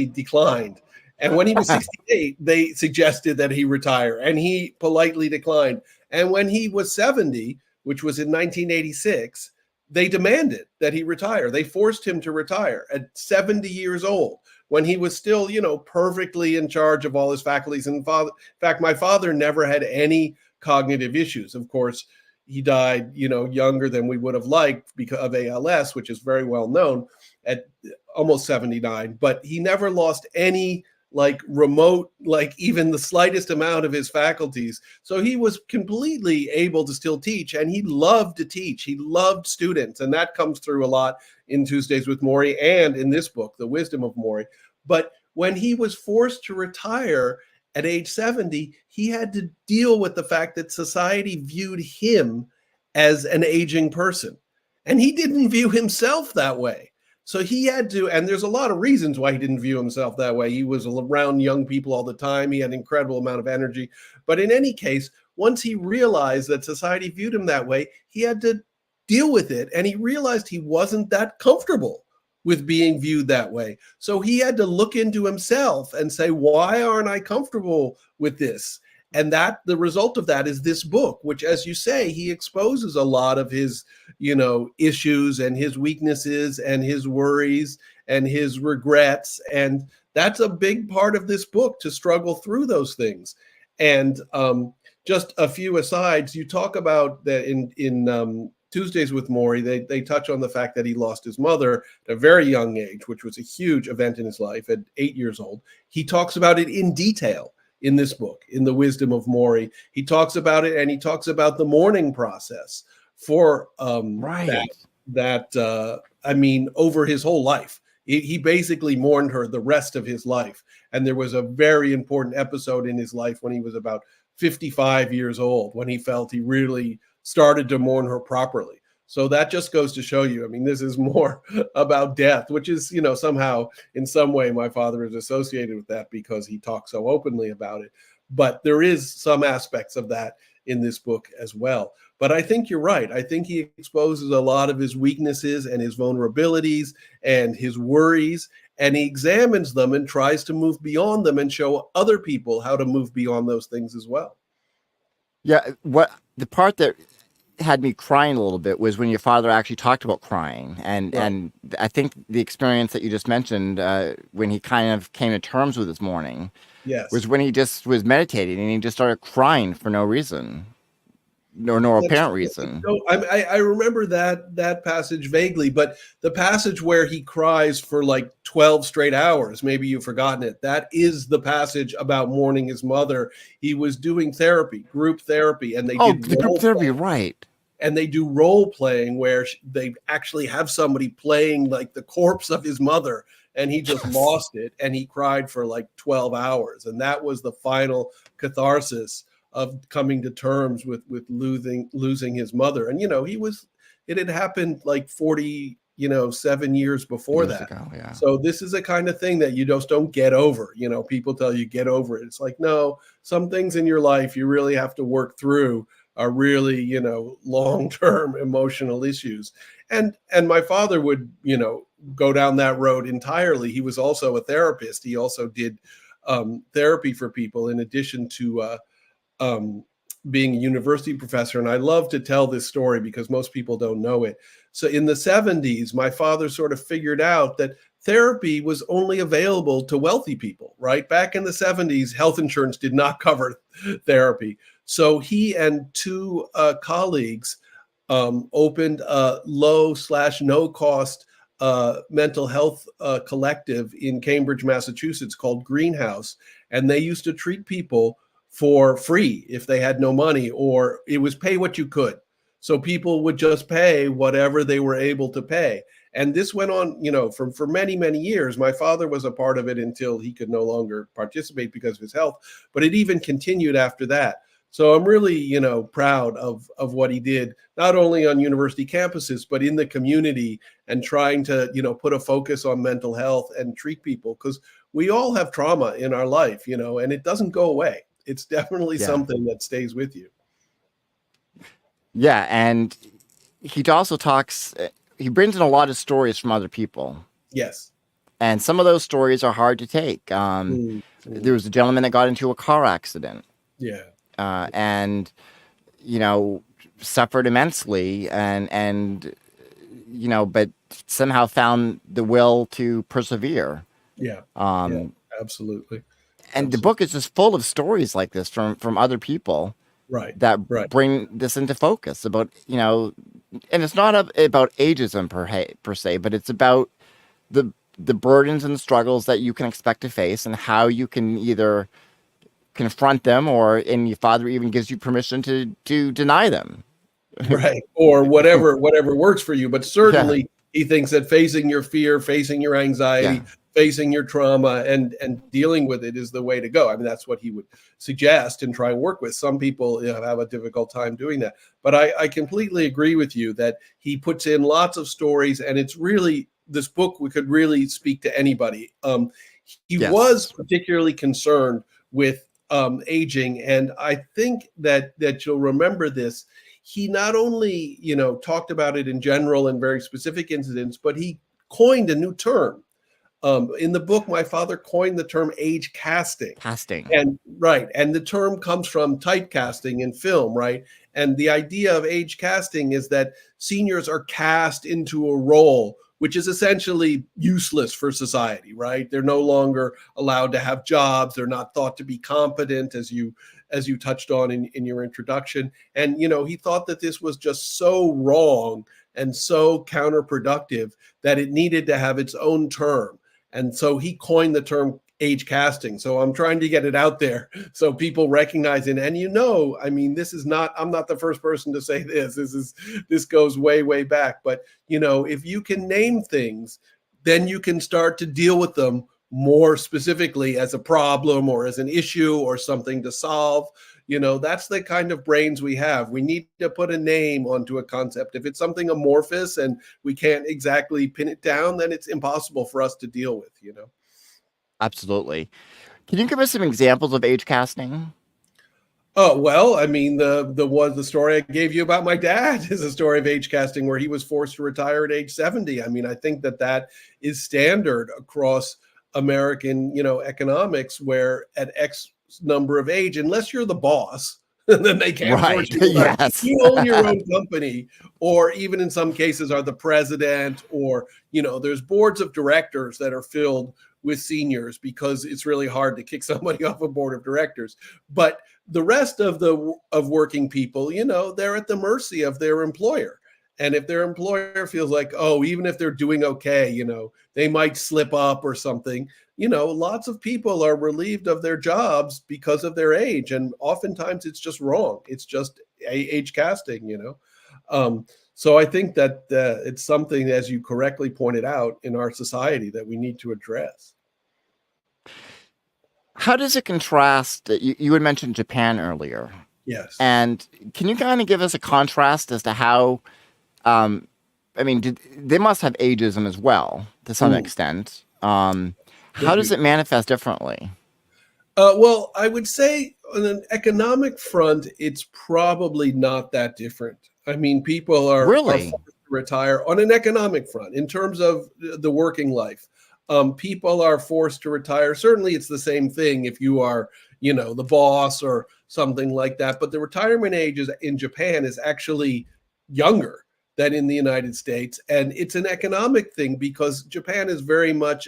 [SPEAKER 2] declined. And when he was 68, they suggested that he retire, and he politely declined. And when he was 70, which was in 1986, they demanded that he retire. They forced him to retire at 70 years old when he was still, perfectly in charge of all his faculties. And in fact, my father never had any cognitive issues. Of course, he died, younger than we would have liked because of ALS, which is very well known, at almost 79. But he never lost any remote, even the slightest amount of his faculties. So he was completely able to still teach, and he loved to teach. He loved students, and that comes through a lot in Tuesdays with Morrie and in this book, The Wisdom of Morrie. But when he was forced to retire at age 70, he had to deal with the fact that society viewed him as an aging person, and he didn't view himself that way. So he had to, and there's a lot of reasons why he didn't view himself that way. He was around young people all the time. He had an incredible amount of energy. But in any case, once he realized that society viewed him that way, he had to deal with it. And he realized he wasn't that comfortable with being viewed that way. So he had to look into himself and say, why aren't I comfortable with this? And that the result of that is this book, which, as you say, he exposes a lot of his, issues and his weaknesses and his worries and his regrets. And that's a big part of this book, to struggle through those things. And just a few asides, you talk about that in Tuesdays with Morrie, they touch on the fact that he lost his mother at a very young age, which was a huge event in his life at 8 years old. He talks about it in detail in this book, in The Wisdom of Morrie. He talks about it, and he talks about the mourning process for
[SPEAKER 1] Right.
[SPEAKER 2] over his whole life. He basically mourned her the rest of his life. And there was a very important episode in his life when he was about 55 years old, when he felt he really started to mourn her properly. So that just goes to show you, this is more about death, which is, somehow in some way my father is associated with that because he talks so openly about it. But there is some aspects of that in this book as well. But I think you're right. I think he exposes a lot of his weaknesses and his vulnerabilities and his worries, and he examines them and tries to move beyond them and show other people how to move beyond those things as well.
[SPEAKER 1] Yeah. What the part that had me crying a little bit was when your father actually talked about crying, and
[SPEAKER 2] Right.
[SPEAKER 1] and I think the experience that you just mentioned, when he kind of came to terms with his mourning,
[SPEAKER 2] Yes.
[SPEAKER 1] was when he just was meditating and he just started crying for no reason, no
[SPEAKER 2] That's
[SPEAKER 1] apparent
[SPEAKER 2] true.
[SPEAKER 1] reason.
[SPEAKER 2] So I remember that passage vaguely, but the passage where he cries for 12 straight hours, maybe you've forgotten it. That is the passage about mourning his mother. He was doing therapy, group therapy, and they
[SPEAKER 1] Oh,
[SPEAKER 2] did
[SPEAKER 1] the group
[SPEAKER 2] role
[SPEAKER 1] therapy,
[SPEAKER 2] play.
[SPEAKER 1] right?
[SPEAKER 2] And they do role playing where they actually have somebody playing the corpse of his mother, and he just lost it, and he cried for 12 hours, and that was the final catharsis of coming to terms with losing his mother. And it had happened 7 years before
[SPEAKER 1] Years
[SPEAKER 2] that.
[SPEAKER 1] ago, yeah.
[SPEAKER 2] So this is a kind of thing that you just don't get over. People tell you get over it. It's no, some things in your life you really have to work through are really long-term emotional issues. And my father would go down that road entirely. He was also a therapist. He also did therapy for people in addition to being a university professor. And I love to tell this story because most people don't know it. So in the 70s, my father sort of figured out that therapy was only available to wealthy people, right? Back in the 70s, health insurance did not cover therapy. So he and two colleagues opened a low/no cost mental health collective in Cambridge, Massachusetts called Greenhouse. And they used to treat people for free if they had no money, or it was pay what you could. So people would just pay whatever they were able to pay. And this went on, for many, many years. My father was a part of it until he could no longer participate because of his health, but it even continued after that. So I'm really, proud of what he did, not only on university campuses, but in the community, and trying to, put a focus on mental health and treat people, because we all have trauma in our life, and it doesn't go away. It's definitely something that stays with you.
[SPEAKER 1] Yeah, and he also he brings in a lot of stories from other people.
[SPEAKER 2] Yes.
[SPEAKER 1] And some of those stories are hard to take. There was a gentleman that got into a car accident.
[SPEAKER 2] Yeah.
[SPEAKER 1] And, suffered immensely and, but somehow found the will to persevere.
[SPEAKER 2] Yeah. Absolutely.
[SPEAKER 1] And the book is just full of stories like this from other people.
[SPEAKER 2] Right.
[SPEAKER 1] That bring this into focus about, and it's not about ageism per se, but it's about the burdens and struggles that you can expect to face and how you can either confront them and your father even gives you permission to deny them.
[SPEAKER 2] Right. Or whatever works for you. But certainly he thinks that facing your fear, facing your anxiety, facing your trauma and dealing with it is the way to go. I mean, that's what he would suggest and try and work with. Some people have a difficult time doing that. But I completely agree with you that he puts in lots of stories, and it's really, this book, we could really speak to anybody. He was particularly concerned with aging. And I think that you'll remember this. He not only, talked about it in general and very specific incidents, but he coined a new term. In the book, my father coined the term age casting. And the term comes from typecasting in film, right? And the idea of age casting is that seniors are cast into a role which is essentially useless for society, right? They're no longer allowed to have jobs. They're not thought to be competent, as you touched on in your introduction. And, he thought that this was just so wrong and so counterproductive that it needed to have its own term. And so he coined the term age casting. So I'm trying to get it out there so people recognize it. And I mean, I'm not the first person to say this. This goes way, way back. But, if you can name things, then you can start to deal with them more specifically as a problem or as an issue or something to solve. That's the kind of brains we have. We need to put a name onto a concept. If it's something amorphous and we can't exactly pin it down, then it's impossible for us to deal with,
[SPEAKER 1] Absolutely. Can you give us some examples of age casting?
[SPEAKER 2] Oh, well, I mean, the story I gave you about my dad is a story of age casting where he was forced to retire at age 70. I mean, I think that is standard across American, economics, where at X number of age, unless you're the boss, then they can't force you.
[SPEAKER 1] Yes.
[SPEAKER 2] You own your own company, or even in some cases are the president, or, there's boards of directors that are filled with seniors because it's really hard to kick somebody off a board of directors. But the rest of working people, they're at the mercy of their employer. And if their employer feels like, even if they're doing okay, they might slip up or something, lots of people are relieved of their jobs because of their age. And oftentimes it's just wrong. It's just age casting, So I think that it's something, as you correctly pointed out, in our society that we need to address.
[SPEAKER 1] How does it contrast? You had mentioned Japan earlier.
[SPEAKER 2] Yes.
[SPEAKER 1] And can you kind of give us a contrast as to how, they must have ageism as well to some extent. How does it manifest differently?
[SPEAKER 2] Well, I would say on an economic front, it's probably not that different. I mean, people are
[SPEAKER 1] really
[SPEAKER 2] forced to retire on an economic front in terms of the working life. People are forced to retire. Certainly it's the same thing if you are, the boss or something like that. But the retirement age in Japan is actually younger than in the United States. And it's an economic thing because Japan is very much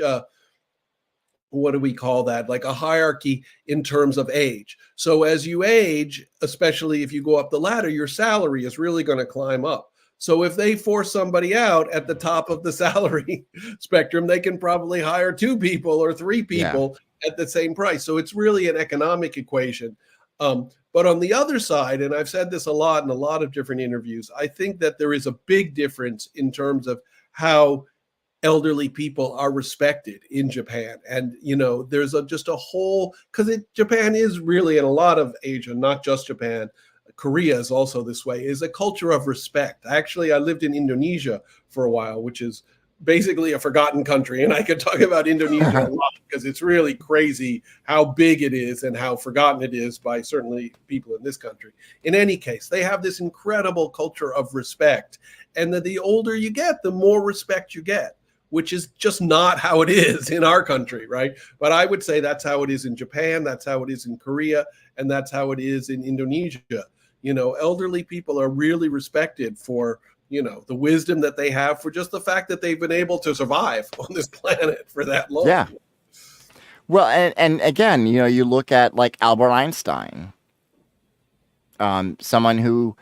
[SPEAKER 2] what do we call that? Like a hierarchy in terms of age. So as you age, especially if you go up the ladder, your salary is really going to climb up. So if they force somebody out at the top of the salary spectrum, they can probably hire 2 people or 3 people at the same price. So it's really an economic equation. But on the other side, and I've said this a lot in a lot of different interviews, I think that there is a big difference in terms of how elderly people are respected in Japan. And, there's just a whole, because Japan is really, in a lot of Asia, not just Japan, Korea is also this way, is a culture of respect. Actually, I lived in Indonesia for a while, which is basically a forgotten country. And I could talk about Indonesia a lot because it's really crazy how big it is and how forgotten it is by certainly people in this country. In any case, they have this incredible culture of respect. And the older you get, the more respect you get, which is just not how it is in our country, right? But I would say that's how it is in Japan, that's how it is in Korea, and that's how it is in Indonesia. Elderly people are really respected for, the wisdom that they have, for just the fact that they've been able to survive on this planet for that long.
[SPEAKER 1] Yeah. Well, and again, you look at like Albert Einstein, someone who,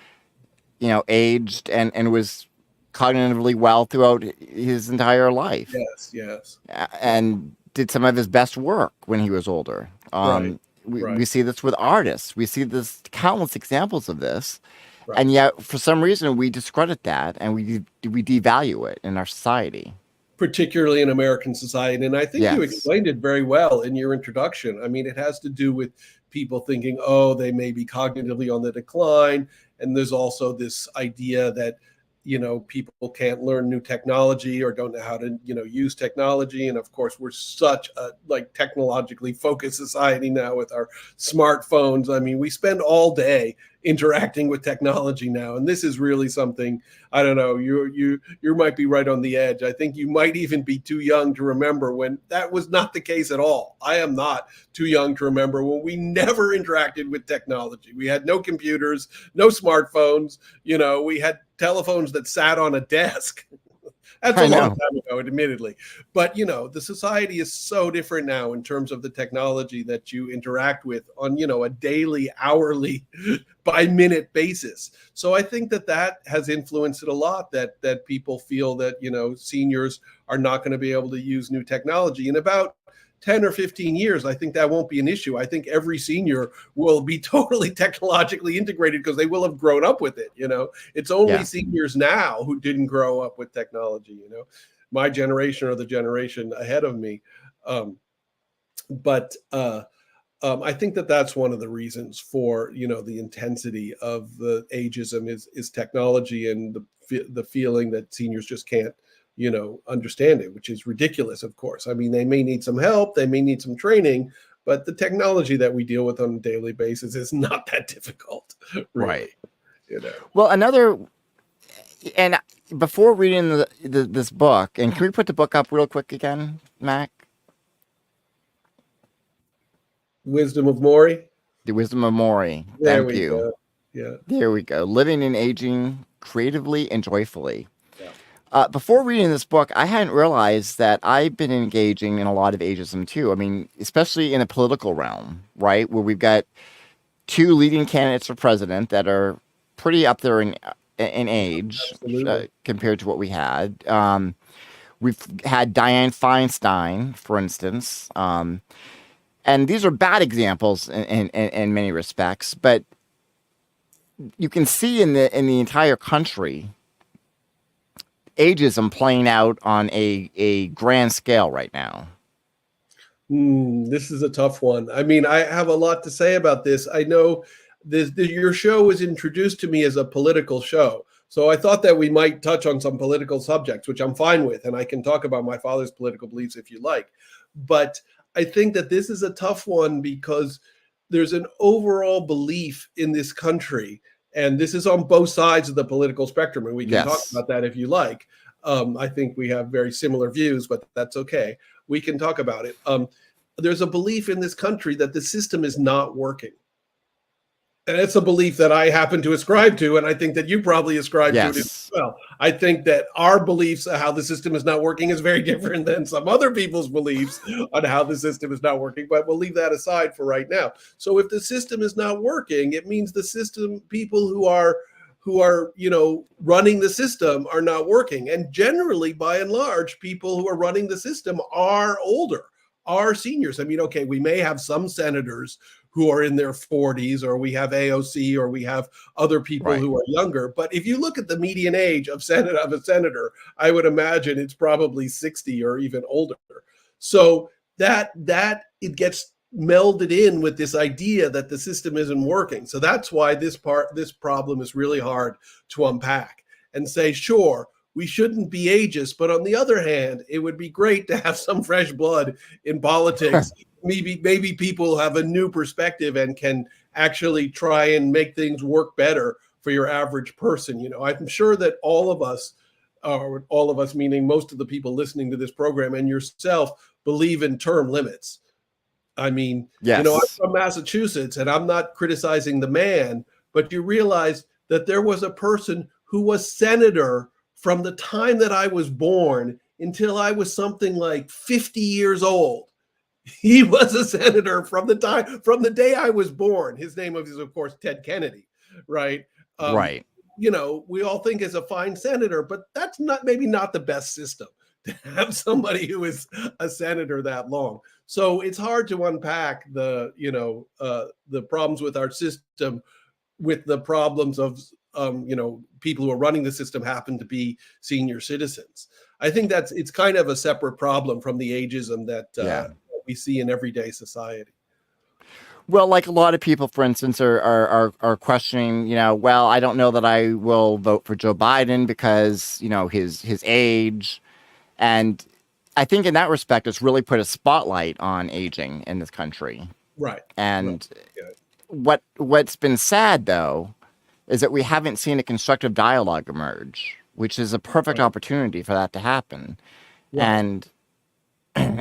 [SPEAKER 1] aged and was cognitively well throughout his entire life.
[SPEAKER 2] Yes.
[SPEAKER 1] And did some of his best work when he was older.
[SPEAKER 2] Right.
[SPEAKER 1] We see this with artists. We see this countless examples of this.
[SPEAKER 2] Right.
[SPEAKER 1] And yet, for some reason, we discredit that and we devalue it in our society.
[SPEAKER 2] Particularly in American society. And I think you explained it very well in your introduction. I mean, it has to do with people thinking, oh, they may be cognitively on the decline. And there's also this idea that, people can't learn new technology or don't know how to, use technology. And of course, we're such a technologically focused society now with our smartphones. I mean, we spend all day interacting with technology now. And this is really something, I don't know, you might be right on the edge. I think you might even be too young to remember when that was not the case at all. I am not too young to remember when we never interacted with technology. We had no computers, no smartphones, we had telephones that sat on a desk. That's a long time ago, admittedly. But, the society is so different now in terms of the technology that you interact with on, a daily, hourly, by minute basis. So I think that has influenced it a lot, that people feel that, seniors are not going to be able to use new technology. In about 10 or 15 years, I think that won't be an issue. I think every senior will be totally technologically integrated because they will have grown up with it. It's only seniors now who didn't grow up with technology, my generation or the generation ahead of me. But I think that's one of the reasons for, the intensity of the ageism is technology and the feeling that seniors just can't, understand it, which is ridiculous, of course. I mean, they may need some help, they may need some training, but the technology that we deal with on a daily basis is not that difficult. Really,
[SPEAKER 1] right. Well, and before reading this book, and can we put the book up real quick again, Mac?
[SPEAKER 2] Wisdom of Morrie?
[SPEAKER 1] The Wisdom of Morrie. Thank you.
[SPEAKER 2] Go. Yeah.
[SPEAKER 1] There we go. Living and Aging Creatively and Joyfully. Before reading this book, I hadn't realized that I've been engaging in a lot of ageism too. I mean, especially in the political realm, right? Where we've got 2 leading candidates for president that are pretty up there in age compared to what we had. We've had Dianne Feinstein, for instance. And these are bad examples in many respects, but you can see in the entire country ageism playing out on a grand scale right now.
[SPEAKER 2] This is a tough one. I mean, I have a lot to say about this. I know your show was introduced to me as a political show. So I thought that we might touch on some political subjects, which I'm fine with. And I can talk about my father's political beliefs if you like. But I think that this is a tough one because there's an overall belief in this country. And this is on both sides of the political spectrum, and we can talk about that if you like. I think we have very similar views, but that's okay. We can talk about it. There's a belief in this country that the system is not working. And it's a belief that I happen to ascribe to, and I think that you probably ascribe to it as well. I think that our beliefs of how the system is not working is very different than some other people's beliefs on how the system is not working, but we'll leave that aside for right now. So if the system is not working, it means the system, people who are running the system are not working. And generally, by and large, people who are running the system are older, are seniors. I mean, okay, we may have some senators who are in their 40s, or we have AOC, or we have other people
[SPEAKER 1] Right.
[SPEAKER 2] who are younger. But if you look at the median age of a senator, I would imagine it's probably 60 or even older. So that it gets melded in with this idea that the system isn't working. So that's why this problem is really hard to unpack and say, sure, we shouldn't be ageist, but on the other hand, it would be great to have some fresh blood in politics. Maybe people have a new perspective and can actually try and make things work better for your average person. You know, I'm sure that all of us meaning most of the people listening to this program and yourself, believe in term limits. I mean,
[SPEAKER 1] Yes.
[SPEAKER 2] you know, I'm from Massachusetts, and I'm not criticizing the man, but you realize that there was a person who was senator from the time that I was born until I was something like 50 years old. He was a senator from the day I was born. His name was, of course, Ted Kennedy, right?
[SPEAKER 1] Right.
[SPEAKER 2] You know, we all think is a fine senator, but that's maybe not the best system to have somebody who is a senator that long. So it's hard to unpack the problems with our system with the problems of, people who are running the system happen to be senior citizens. I think it's kind of a separate problem from the ageism that we see in everyday society.
[SPEAKER 1] Well, like a lot of people, for instance, are questioning, well, I don't know that I will vote for Joe Biden because, his age. And I think in that respect, it's really put a spotlight on aging in this country.
[SPEAKER 2] Right.
[SPEAKER 1] And
[SPEAKER 2] right.
[SPEAKER 1] what's been sad, though, is that we haven't seen a constructive dialogue emerge, which is a perfect opportunity for that to happen. Right. And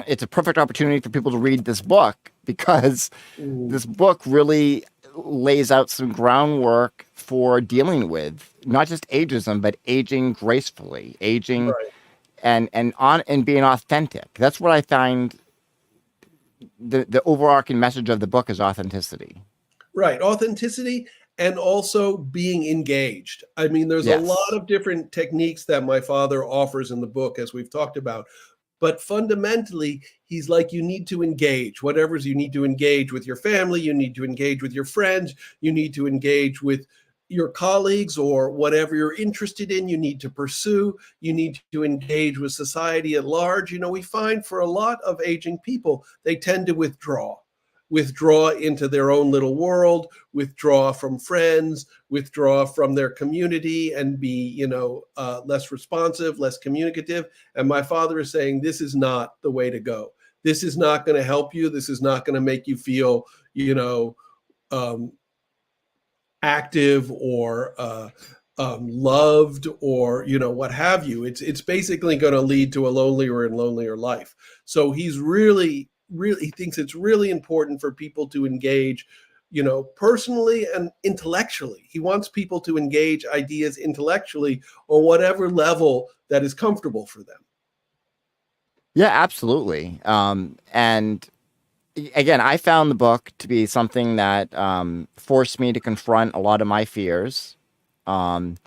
[SPEAKER 1] it's a perfect opportunity for people to read this book, because this book really lays out some groundwork for dealing with not just ageism, but aging gracefully, aging and being authentic. That's what I find the overarching message of the book is authenticity.
[SPEAKER 2] Right. Authenticity and also being engaged. I mean, there's a lot of different techniques that my father offers in the book, as we've talked about. But fundamentally, he's like, you need to engage. You need to engage with your family. You need to engage with your friends. You need to engage with your colleagues or whatever you're interested in. You need to pursue. You need to engage with society at large. You know, we find for a lot of aging people, they tend to withdraw into their own little world, withdraw from friends, withdraw from their community, and be, less responsive, less communicative. And my father is saying, this is not the way to go. This is not going to help you. This is not going to make you feel, active or loved or, what have you. It's basically going to lead to a lonelier and lonelier life. So he's really he thinks it's really important for people to engage, personally and intellectually. He wants people to engage ideas intellectually on whatever level that is comfortable for them.
[SPEAKER 1] Yeah, absolutely. And again, I found the book to be something that forced me to confront a lot of my fears. But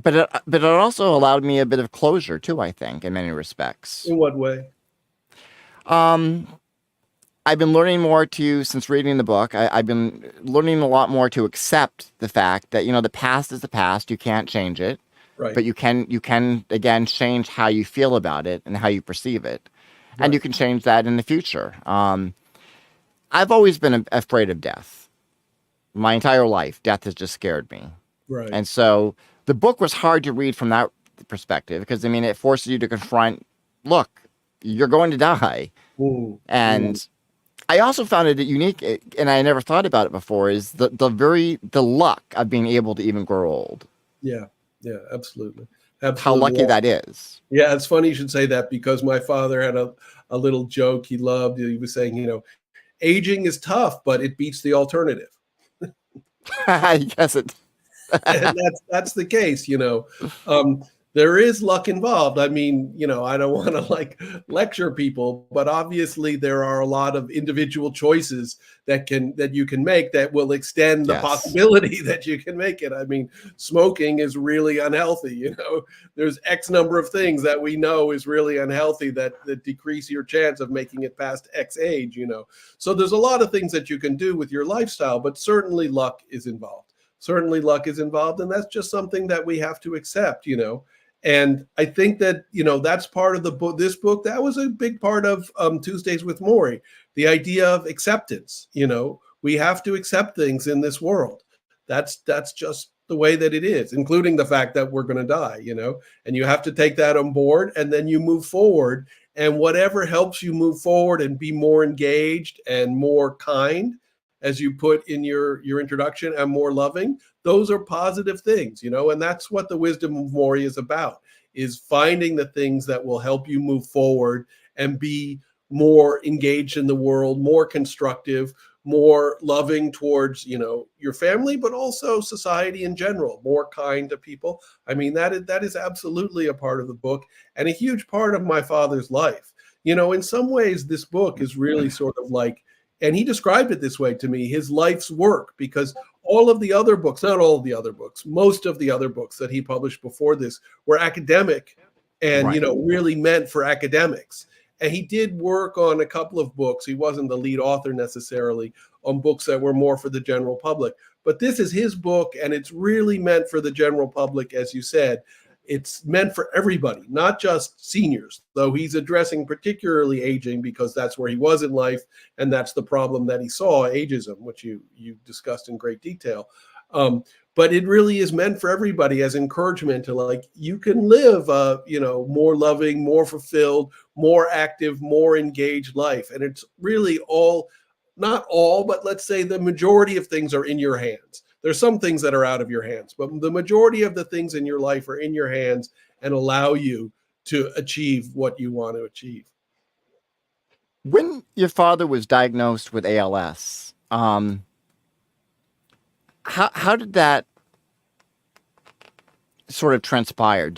[SPEAKER 1] it also allowed me a bit of closure too, I think, in many respects.
[SPEAKER 2] In what way?
[SPEAKER 1] I've been learning more since reading the book, I've been learning a lot more to accept the fact that, the past is the past. You can't change it. Right. But you can, again, change how you feel about it and how you perceive it. Right. And you can change that in the future. I've always been afraid of death. My entire life, death has just scared me.
[SPEAKER 2] Right.
[SPEAKER 1] And so the book was hard to read from that perspective because, it forces you to confront, look, you're going to die.
[SPEAKER 2] Ooh.
[SPEAKER 1] And I also found it unique, and I never thought about it before, is the luck of being able to even grow old.
[SPEAKER 2] Yeah, absolutely.
[SPEAKER 1] How lucky that is.
[SPEAKER 2] Yeah, it's funny you should say that, because my father had a little joke he loved. He was saying, aging is tough, but it beats the alternative.
[SPEAKER 1] I guess it.
[SPEAKER 2] And that's the case, there is luck involved. I mean, I don't want to like lecture people, but obviously there are a lot of individual choices that you can make that will extend the
[SPEAKER 1] Yes.
[SPEAKER 2] possibility that you can make it. I mean, smoking is really unhealthy. There's X number of things that we know is really unhealthy that decrease your chance of making it past X age. So there's a lot of things that you can do with your lifestyle, but certainly luck is involved. Certainly luck is involved, and that's just something that we have to accept. And I think that, that's part of the book. This book, that was a big part of Tuesdays with Morrie, the idea of acceptance. We have to accept things in this world. That's just the way that it is, including the fact that we're going to die, and you have to take that on board, and then you move forward. And whatever helps you move forward and be more engaged and more kind, as you put in your introduction, and more loving, those are positive things, and that's what the Wisdom of Morrie is about, is finding the things that will help you move forward and be more engaged in the world, more constructive, more loving towards, your family, but also society in general, more kind to people. I mean, that is absolutely a part of the book and a huge part of my father's life. In some ways, this book is really sort of like, and he described it this way to me, his life's work, because all of the other books, not all of the other books, most of the other books that he published before this were academic and,
[SPEAKER 1] Right.
[SPEAKER 2] Really meant for academics. And he did work on a couple of books. He wasn't the lead author necessarily on books that were more for the general public. But this is his book, and it's really meant for the general public, as you said. It's meant for everybody, not just seniors, though he's addressing particularly aging because that's where he was in life, and that's the problem that he saw, ageism, which you discussed in great detail. But it really is meant for everybody as encouragement to, like, you can live a more loving, more fulfilled, more active, more engaged life. And it's really not all, but let's say the majority of things are in your hands. There's some things that are out of your hands, but the majority of the things in your life are in your hands and allow you to achieve what you want to achieve.
[SPEAKER 1] When your father was diagnosed with ALS, how did that sort of transpire?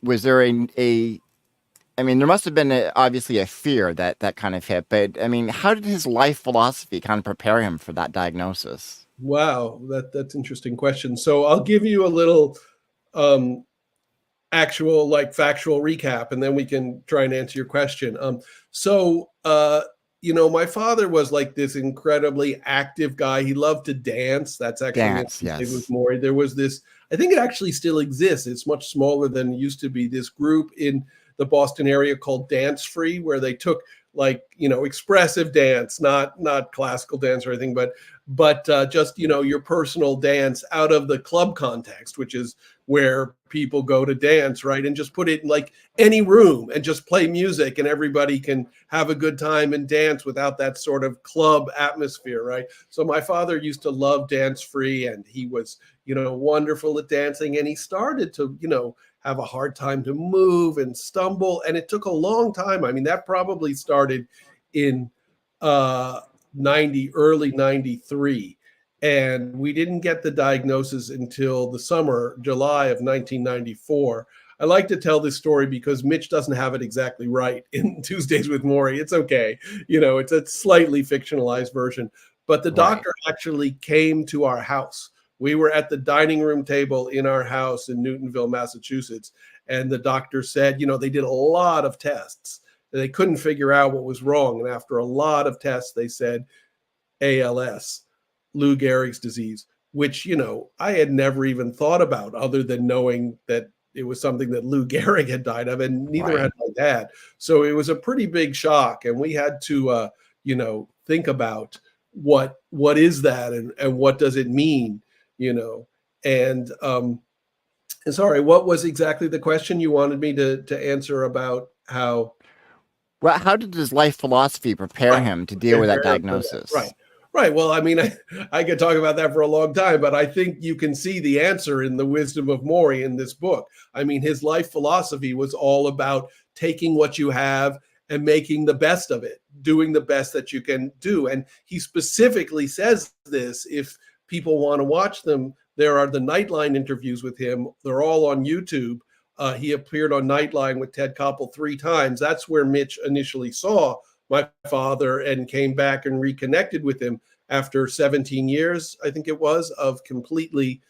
[SPEAKER 1] Was there I mean, there must have been obviously a fear that kind of hit, but I mean, how did his life philosophy kind of prepare him for that diagnosis?
[SPEAKER 2] Wow, that's an interesting question. So I'll give you a little actual, like, factual recap, and then we can try and answer your question. My father was like this incredibly active guy. He loved to dance. That's actually
[SPEAKER 1] Yes.
[SPEAKER 2] It was more. There was this, I think it actually still exists. It's much smaller than it used to be. This group in the Boston area called Dance Free, where they took, like, expressive dance, not classical dance or anything, but just, your personal dance out of the club context, which is where people go to dance, right? And just put it in like any room and just play music, and everybody can have a good time and dance without that sort of club atmosphere, right? So my father used to love Dance Free, and he was, wonderful at dancing, and he started to, have a hard time to move and stumble. And it took a long time. I mean, that probably started in early 93. And we didn't get the diagnosis until the summer, July of 1994. I like to tell this story because Mitch doesn't have it exactly right in Tuesdays with Morrie. It's okay. It's a slightly fictionalized version. But the doctor actually came to our house. We were at the dining room table in our house in Newtonville, Massachusetts. And the doctor said, they did a lot of tests. They couldn't figure out what was wrong. And after a lot of tests, they said ALS, Lou Gehrig's disease, which, I had never even thought about other than knowing that it was something that Lou Gehrig had died of, and neither had my dad. So it was a pretty big shock. And we had to, think about what is that and what does it mean? And sorry, what was exactly the question you wanted me to answer about how?
[SPEAKER 1] Well, how did his life philosophy prepare him to deal with that diagnosis?
[SPEAKER 2] Right. Well, I mean, I could talk about that for a long time, but I think you can see the answer in the Wisdom of Morrie in this book. I mean, his life philosophy was all about taking what you have and making the best of it, doing the best that you can do. And he specifically says this, if people want to watch there are the Nightline interviews with him. They're all on YouTube. He appeared on Nightline with Ted Koppel 3 times. That's where Mitch initially saw my father and came back and reconnected with him after 17 years, I think it was, of completely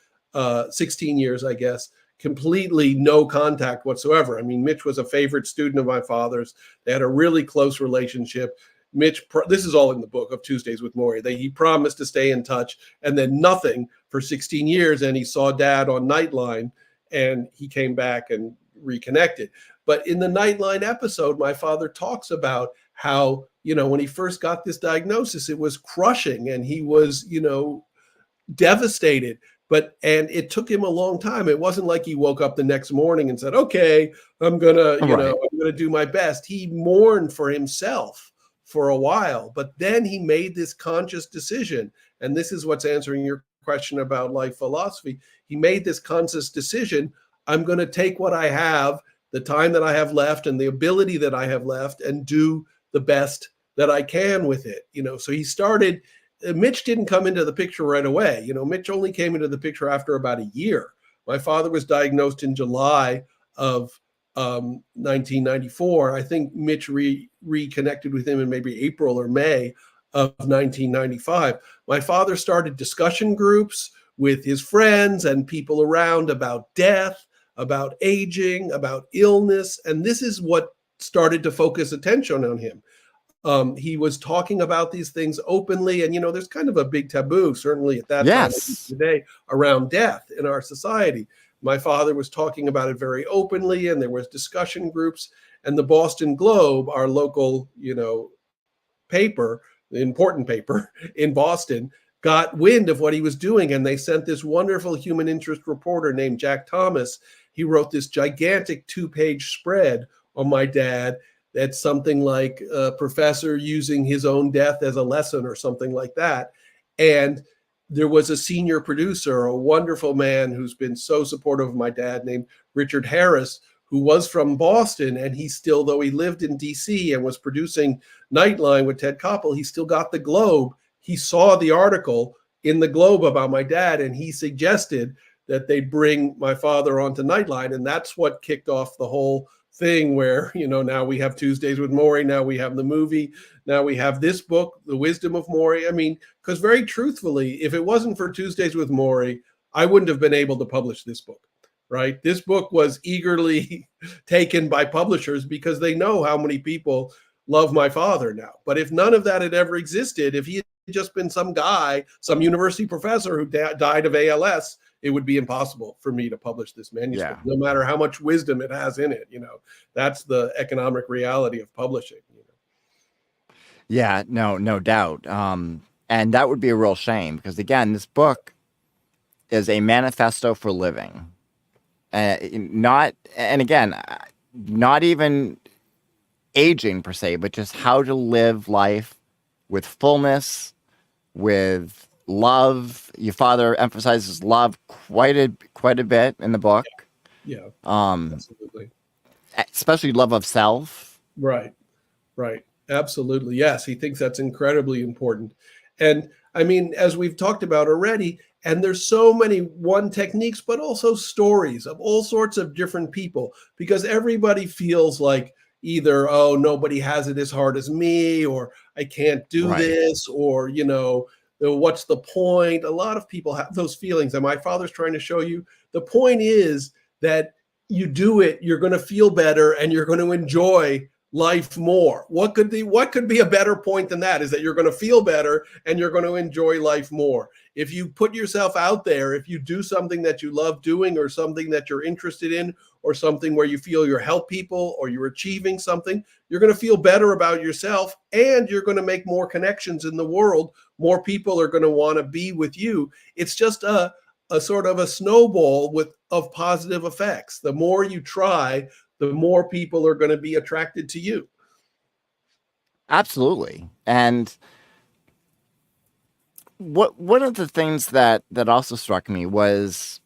[SPEAKER 2] 16 years, I guess, completely no contact whatsoever. I mean, Mitch was a favorite student of my father's. They had a really close relationship. Mitch, this is all in the book of Tuesdays with Morrie. He promised to stay in touch, and then nothing for 16 years. And he saw Dad on Nightline, and he came back and reconnected. But in the Nightline episode, my father talks about how, when he first got this diagnosis, it was crushing, and he was, devastated. And it took him a long time. It wasn't like he woke up the next morning and said, okay, I'm going to do my best. He mourned for himself for a while, but then he made this conscious decision. And this is what's answering your question about life philosophy. He made this conscious decision. I'm going to take what I have, the time that I have left and the ability that I have left, and do the best that I can with it. So he started. Mitch didn't come into the picture right away. Mitch only came into the picture after about a year. My father was diagnosed in July of 1994. I think Mitch reconnected with him in maybe April or May of 1995. My father started discussion groups with his friends and people around about death, about aging, about illness. And this is what started to focus attention on him. He was talking about these things openly, and there's kind of a big taboo, certainly at that time today, around death in our society. My father was talking about it very openly, and there was discussion groups. And the Boston Globe, our local, paper, the important paper in Boston, got wind of what he was doing, and they sent this wonderful human interest reporter named Jack Thomas. He wrote this gigantic 2-page spread on my dad. That's something like a professor using his own death as a lesson or something like that. And there was a senior producer, a wonderful man who's been so supportive of my dad, named Richard Harris, who was from Boston. And he still, though he lived in DC and was producing Nightline with Ted Koppel, he still got the Globe. He saw the article in the Globe about my dad, and he suggested that they bring my father onto Nightline. And that's what kicked off the whole thing where, now we have Tuesdays with Morrie. Now we have the movie. Now we have this book, The Wisdom of Morrie. I mean, because very truthfully, if it wasn't for Tuesdays with Morrie, I wouldn't have been able to publish this book, right? This book was eagerly taken by publishers because they know how many people love my father now. But if none of that had ever existed, if he had just been some guy, some university professor who died of ALS, it would be impossible for me to publish this manuscript, no matter how much wisdom it has in it. That's the economic reality of publishing.
[SPEAKER 1] Yeah, no doubt. And that would be a real shame because, again, this book is a manifesto for living. Not even aging per se, but just how to live life with fullness, with love. Your father emphasizes love quite a bit in the book.
[SPEAKER 2] Yeah, absolutely.
[SPEAKER 1] Especially love of self.
[SPEAKER 2] Right. Absolutely. Yes, he thinks that's incredibly important. And I mean, as we've talked about already, and there's so many techniques, but also stories of all sorts of different people, because everybody feels like either, oh, nobody has it as hard as me, or I can't do this, or, what's the point? A lot of people have those feelings. And my father's trying to show you the point is that you do it, you're going to feel better, and you're going to enjoy life more. What could be a better point than that? Is that you're going to feel better and you're going to enjoy life more. If you put yourself out there, if you do something that you love doing, or something that you're interested in, or something where you feel you help people, or you're achieving something, you're going to feel better about yourself, and you're going to make more connections in the world. More people are going to want to be with you. It's just a sort of a snowball of positive effects. The more you try, the more people are going to be attracted to you.
[SPEAKER 1] Absolutely. And one of the things that also struck me was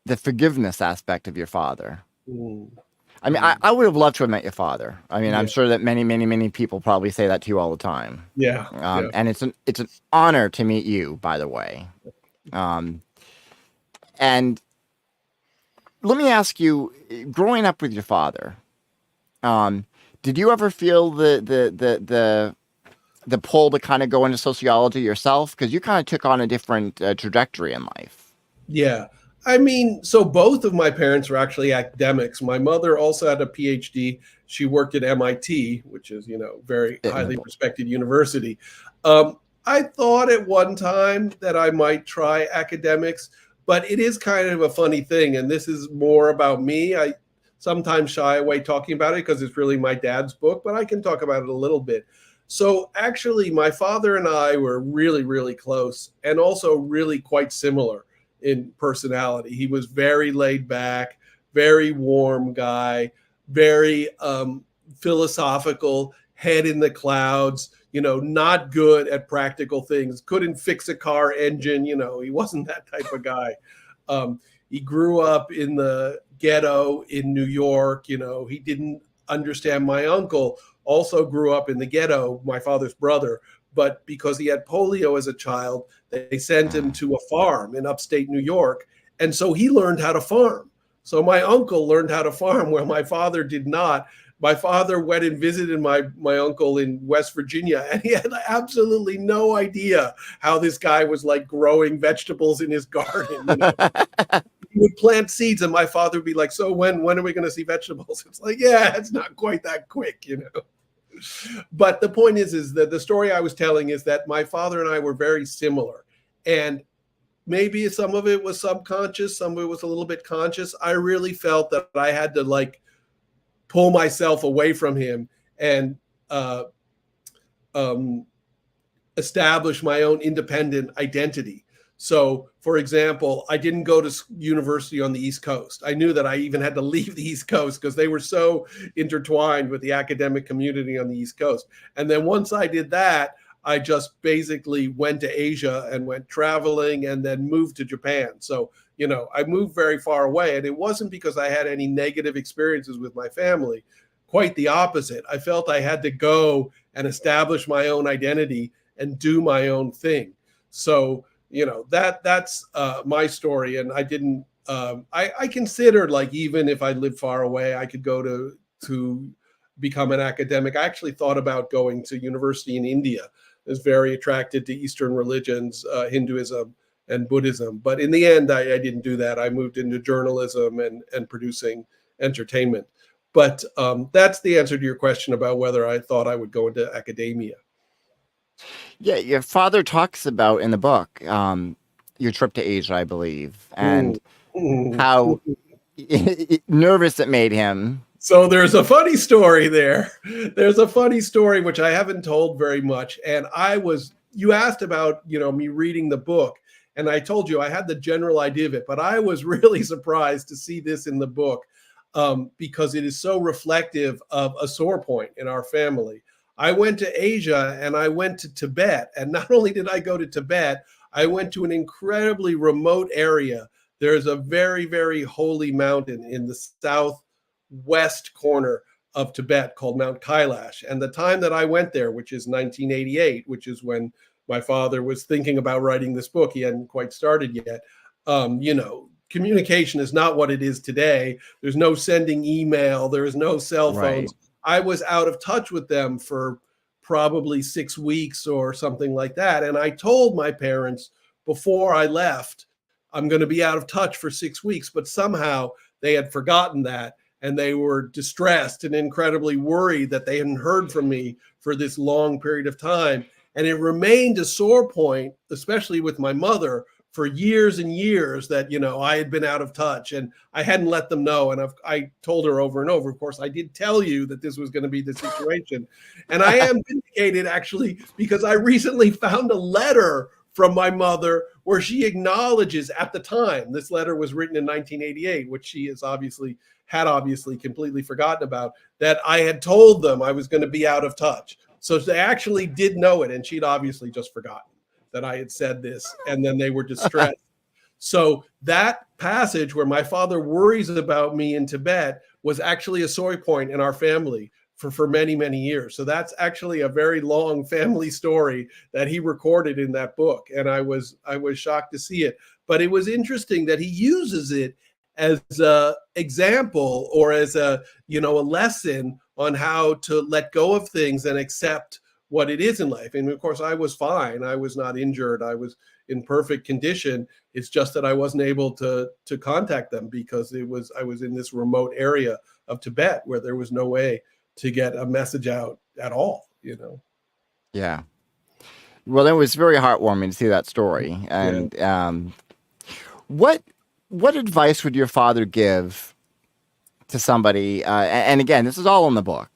[SPEAKER 1] the forgiveness aspect of your father. I mean, I would have loved to have met your father. I mean, I'm sure that many, many, many people probably say that to you all the time.
[SPEAKER 2] Yeah.
[SPEAKER 1] And it's an honor to meet you, by the way. And let me ask you, growing up with your father, did you ever feel the pull to kind of go into sociology yourself? Because you kind of took on a different trajectory in life.
[SPEAKER 2] Yeah. I mean, so both of my parents were actually academics. My mother also had a PhD. She worked at MIT, which is, very highly respected university. I thought at one time that I might try academics, but it is kind of a funny thing. And this is more about me. I sometimes shy away talking about it because it's really my dad's book, but I can talk about it a little bit. So actually, my father and I were really, really close and also really quite similar in personality. He was very laid back, very warm guy, very philosophical, head in the clouds, not good at practical things, couldn't fix a car engine, he wasn't that type of guy. He grew up in the ghetto in New York, he didn't understand. My uncle also grew up in the ghetto, my father's brother, but because he had polio as a child, they sent him to a farm in upstate New York. And so he learned how to farm. So my uncle learned how to farm where my father did not. My father went and visited my uncle in West Virginia, and he had absolutely no idea how this guy was like growing vegetables in his garden. He would plant seeds, and my father would be like, "So when are we going to see vegetables?" It's like, yeah, it's not quite that quick, But the point is that the story I was telling is that my father and I were very similar, and maybe some of it was subconscious, some of it was a little bit conscious. I really felt that I had to pull myself away from him and establish my own independent identity. So, for example, I didn't go to university on the East Coast. I knew that I even had to leave the East Coast because they were so intertwined with the academic community on the East Coast. And then once I did that, I just basically went to Asia and went traveling and then moved to Japan. So, I moved very far away, and it wasn't because I had any negative experiences with my family. Quite the opposite. I felt I had to go and establish my own identity and do my own thing. So, that's my story. And I didn't, I considered even if I lived far away, I could go to become an academic. I actually thought about going to university in India. I was very attracted to Eastern religions, Hinduism and Buddhism. But in the end, I didn't do that. I moved into journalism and producing entertainment. But that's the answer to your question about whether I thought I would go into academia.
[SPEAKER 1] Yeah, your father talks about in the book your trip to Asia, I believe, and how nervous it made him.
[SPEAKER 2] So there's a funny story there. There's a funny story which I haven't told very much. And you asked about, me reading the book, and I told you I had the general idea of it, but I was really surprised to see this in the book because it is so reflective of a sore point in our family. I went to Asia and I went to Tibet. And not only did I go to Tibet, I went to an incredibly remote area. There's a very, very holy mountain in the southwest corner of Tibet called Mount Kailash. And the time that I went there, which is 1988, which is when my father was thinking about writing this book, he hadn't quite started yet. Communication is not what it is today. There's no sending email. There is no cell phones. Right. I was out of touch with them for probably 6 weeks or something like that. And I told my parents before I left, I'm going to be out of touch for 6 weeks. But somehow they had forgotten that. And they were distressed and incredibly worried that they hadn't heard from me for this long period of time. And it remained a sore point, especially with my mother, for years and years that, I had been out of touch and I hadn't let them know. And I told her over and over, of course, I did tell you that this was going to be the situation. And I am vindicated, actually, because I recently found a letter from my mother where she acknowledges at the time, this letter was written in 1988, which she had obviously completely forgotten about, that I had told them I was going to be out of touch. So they actually did know it, and she'd obviously just forgotten that I had said this, and then they were distressed. So that passage where my father worries about me in Tibet was actually a sore point in our family for many, many years. So that's actually a very long family story that he recorded in that book. And I was shocked to see it. But it was interesting that he uses it as a example or as a lesson on how to let go of things and accept what it is in life. And of course, I was fine. I was not injured. I was in perfect condition. It's just that I wasn't able to contact them because I was in this remote area of Tibet where there was no way to get a message out at all,
[SPEAKER 1] Yeah. Well, it was very heartwarming to see that story. And what advice would your father give to somebody? And again, this is all in the book.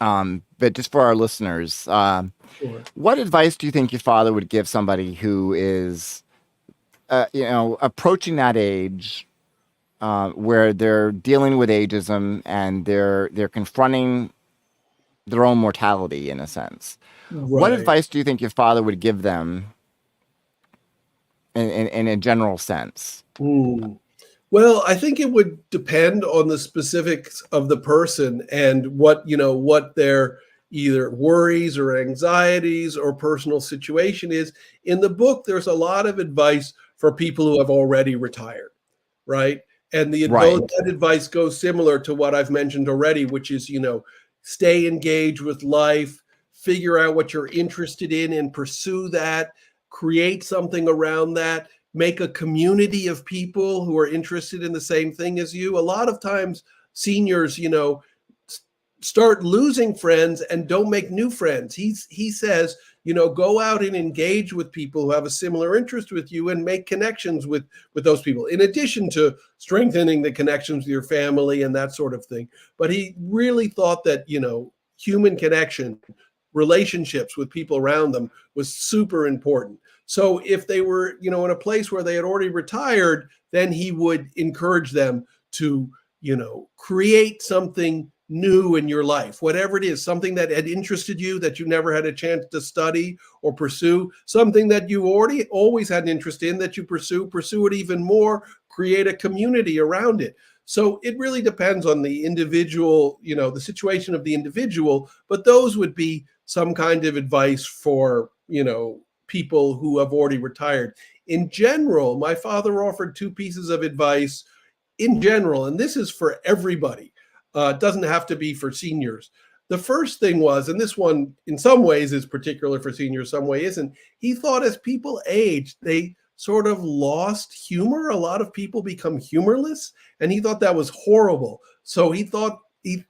[SPEAKER 1] But just for our listeners,
[SPEAKER 2] Sure.
[SPEAKER 1] What advice do you think your father would give somebody who is, approaching that age where they're dealing with ageism and they're confronting their own mortality in a sense?
[SPEAKER 2] Right.
[SPEAKER 1] What advice do you think your father would give them in a general sense?
[SPEAKER 2] Well, I think it would depend on the specifics of the person and what their either worries or anxieties or personal situation is. In the book, there's a lot of advice for people who have already retired, right? And that advice goes similar to what I've mentioned already, which is, stay engaged with life, figure out what you're interested in and pursue that, create something around that, make a community of people who are interested in the same thing as you. A lot of times seniors, start losing friends and don't make new friends. He says, go out and engage with people who have a similar interest with you and make connections with those people, in addition to strengthening the connections with your family and that sort of thing. But he really thought that, human connection, relationships with people around them was super important. So if they were, in a place where they had already retired, then he would encourage them to, create something new in your life, whatever it is, something that had interested you that you never had a chance to study or pursue, something that you always had an interest in that you pursue it even more, create a community around it. So it really depends on the individual, the situation of the individual, but those would be some kind of advice for, people who have already retired. In general, my father offered two pieces of advice in general, and this is for everybody. It doesn't have to be for seniors. The first thing was, and this one in some ways is particular for seniors, some way isn't, he thought as people aged, they sort of lost humor. A lot of people become humorless, and he thought that was horrible. So he thought, he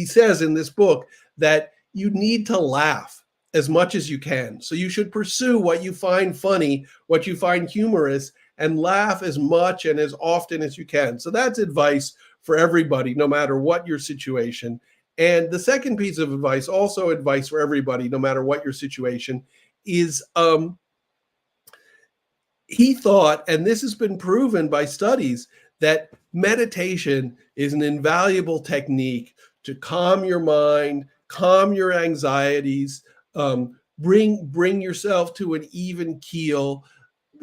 [SPEAKER 2] says in this book that you need to laugh as much as you can. So you should pursue what you find funny, what you find humorous, and laugh as much and as often as you can. So that's advice for everybody, no matter what your situation. And the second piece of advice, also advice for everybody, no matter what your situation, is he thought, and this has been proven by studies, that meditation is an invaluable technique to calm your mind, calm your anxieties, bring yourself to an even keel,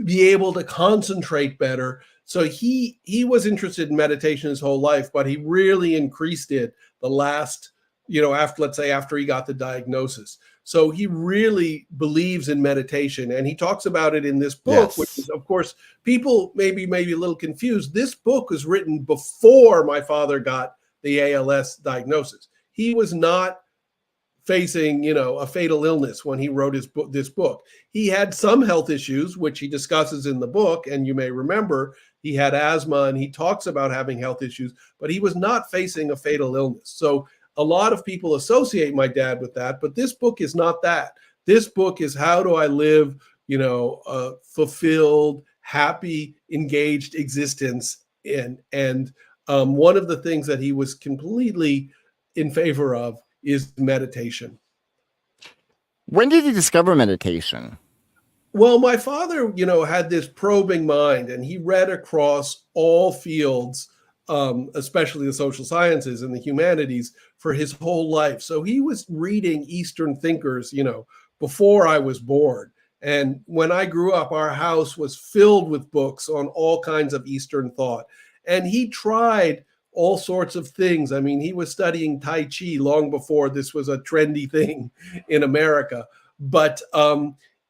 [SPEAKER 2] be able to concentrate better. So he was interested in meditation his whole life, but he really increased it the last, after he got the diagnosis. So he really believes in meditation, and he talks about it in this book,
[SPEAKER 1] Yes.
[SPEAKER 2] which is, of course, people maybe a little confused. This book was written before my father got the ALS diagnosis. He was not facing, a fatal illness when he wrote this book. He had some health issues, which he discusses in the book. And you may remember he had asthma and he talks about having health issues, but he was not facing a fatal illness. So a lot of people associate my dad with that, but this book is not that. This book is how do I live, a fulfilled, happy, engaged existence. And one of the things that he was completely in favor of is meditation.
[SPEAKER 1] When did you discover meditation?
[SPEAKER 2] Well, my father, had this probing mind, and he read across all fields, especially the social sciences and the humanities, for his whole life. So he was reading Eastern thinkers, before I was born. And when I grew up, our house was filled with books on all kinds of Eastern thought. And he tried all sorts of things. I mean, he was studying Tai Chi long before this was a trendy thing in America. But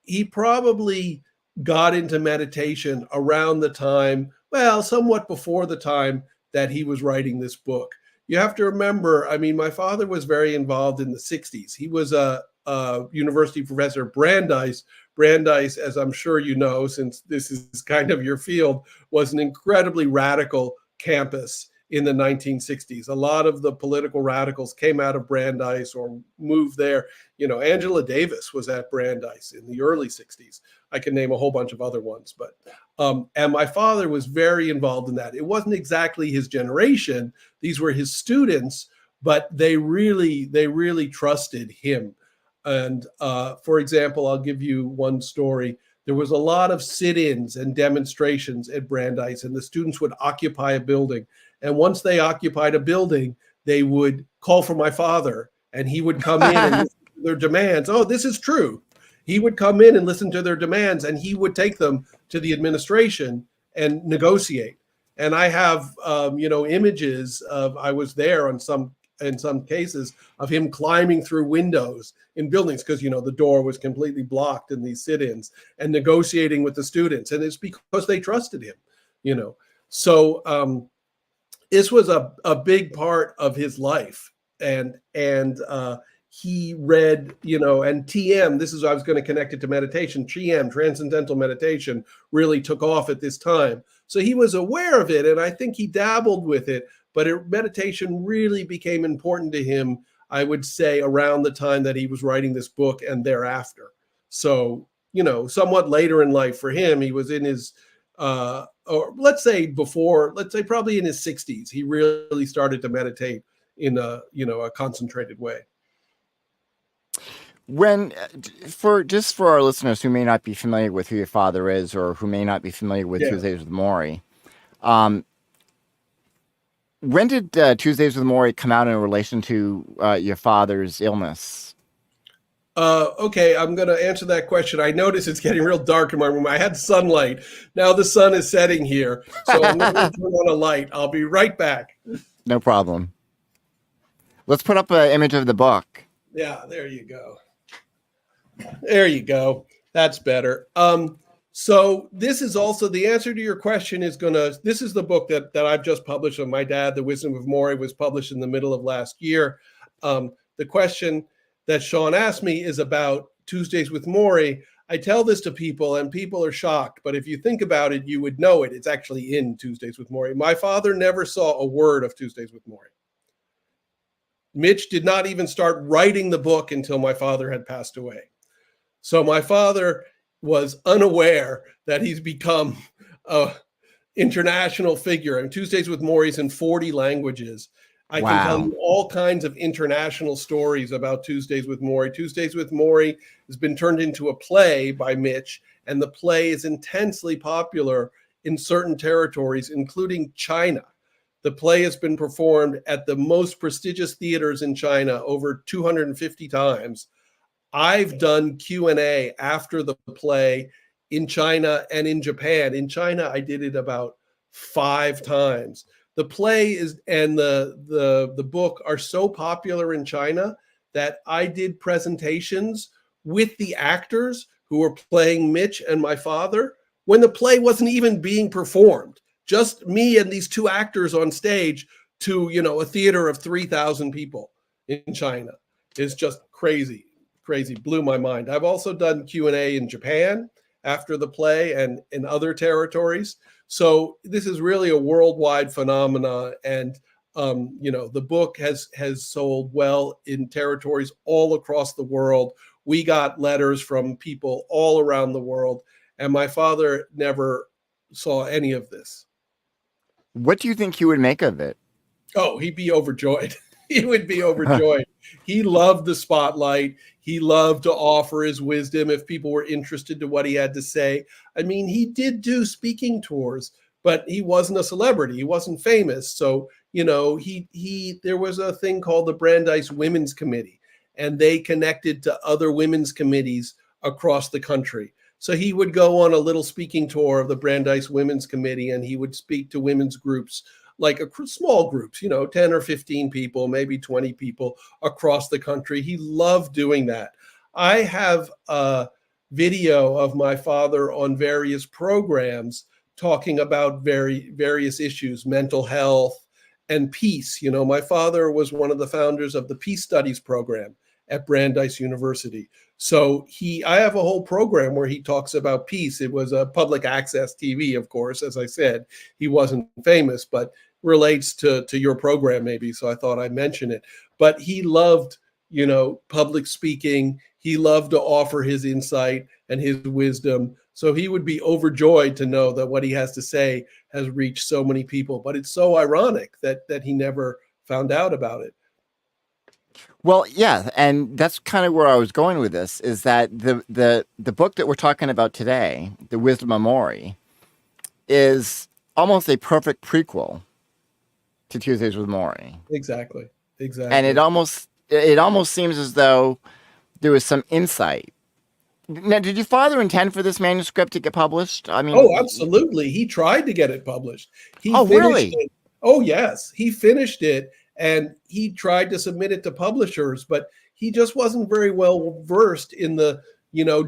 [SPEAKER 2] he probably got into meditation around the time, well, somewhat before the time that he was writing this book. You have to remember, I mean, my father was very involved in the 60s. He was a university professor at Brandeis. Brandeis, as I'm sure you know, since this is kind of your field, was an incredibly radical campus in the 1960s. A lot of the political radicals came out of Brandeis or moved there. You know, Angela Davis was at Brandeis in the early 60s. I can name a whole bunch of other ones, but and my father was very involved in that. It wasn't exactly his generation. These were his students, but they really trusted him. And for example, I'll give you one story. There was a lot of sit-ins and demonstrations at Brandeis, and the students would occupy a building. And once they occupied a building, they would call for my father, and he would come in and listen to their demands. Oh, this is true. He would come in and listen to their demands, and he would take them to the administration and negotiate. And I have, images of, I was there in some cases, of him climbing through windows in buildings because, the door was completely blocked in these sit-ins, and negotiating with the students. And it's because they trusted him, So this was a big part of his life. And he read, and TM, this is, I was going to connect it to meditation, TM, Transcendental Meditation, really took off at this time. So he was aware of it, and I think he dabbled with it, but meditation really became important to him, I would say, around the time that he was writing this book and thereafter. So, somewhat later in life for him, he was in his, or let's say probably in his 60s, he really started to meditate in a concentrated way.
[SPEAKER 1] When, for our listeners who may not be familiar with who your father is, or who may not be familiar with Tuesdays with Morrie, when did Tuesdays with Morrie come out in relation to your father's illness?
[SPEAKER 2] Okay, I'm going to answer that question. I notice it's getting real dark in my room. I had sunlight. Now the sun is setting here, so I'm going to turn on a light. I'll be right back.
[SPEAKER 1] No problem. Let's put up an image of the book.
[SPEAKER 2] Yeah, there you go. There you go. That's better. So this is also the answer to your question this is the book that I've just published of my dad, The Wisdom of Morrie, was published in the middle of last year. The question that Sean asked me is about Tuesdays with Morrie. I tell this to people and people are shocked, but if you think about it, you would know it. It's actually in Tuesdays with Morrie. My father never saw a word of Tuesdays with Morrie. Mitch did not even start writing the book until my father had passed away. So my father was unaware that he's become an international figure. And Tuesdays with Morrie is in 40 languages. I can tell you all kinds of international stories about Tuesdays with Morrie. Tuesdays with Morrie has been turned into a play by Mitch, and the play is intensely popular in certain territories, including China. The play has been performed at the most prestigious theaters in China over 250 times. I've done Q&A after the play in China and in Japan. In China, I did it about 5 times. The play and the book are so popular in China that I did presentations with the actors who were playing Mitch and my father when the play wasn't even being performed. Just me and these 2 actors on stage to, a theater of 3,000 people in China. It's just crazy, blew my mind. I've also done Q&A in Japan after the play and in other territories. So this is really a worldwide phenomenon. And, the book has sold well in territories all across the world. We got letters from people all around the world. And my father never saw any of this.
[SPEAKER 1] What do you think he would make of it?
[SPEAKER 2] Oh, he'd be overjoyed. He would be overjoyed. He loved the spotlight. He loved to offer his wisdom if people were interested to what he had to say. I mean, he did do speaking tours, but he wasn't a celebrity. He wasn't famous. So, there was a thing called the Brandeis Women's Committee, and they connected to other women's committees across the country. So he would go on a little speaking tour of the Brandeis Women's Committee, and he would speak to women's groups like small groups, 10 or 15 people, maybe 20 people across the country. He loved doing that. I have a video of my father on various programs talking about various issues, mental health and peace. My father was one of the founders of the Peace Studies program at Brandeis University. So I have a whole program where he talks about peace. It was a public access TV, of course, as I said. He wasn't famous, but relates to your program maybe. So I thought I'd mention it. But he loved, public speaking. He loved to offer his insight and his wisdom. So he would be overjoyed to know that what he has to say has reached so many people. But it's so ironic that he never found out about it.
[SPEAKER 1] Well, yeah, and that's kind of where I was going with this, is that the book that we're talking about today, The Wisdom of Morrie, is almost a perfect prequel to Tuesdays with Morrie.
[SPEAKER 2] Exactly.
[SPEAKER 1] And it almost seems as though there was some insight. Now, did your father intend for this manuscript to get published? I mean,
[SPEAKER 2] absolutely. He tried to get it published.
[SPEAKER 1] Really?
[SPEAKER 2] It. Oh, yes. He finished it. And he tried to submit it to publishers, but he just wasn't very well versed in the,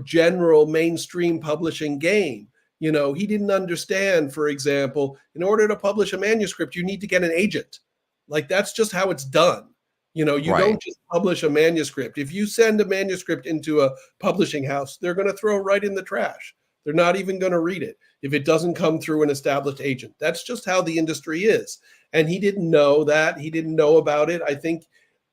[SPEAKER 2] general mainstream publishing game. He didn't understand, for example, in order to publish a manuscript, you need to get an agent. Like, that's just how it's done. You don't just publish a manuscript. If you send a manuscript into a publishing house, they're going to throw it right in the trash. They're not even going to read it if it doesn't come through an established agent. That's just how the industry is. And he didn't know that. He didn't know about it. I think,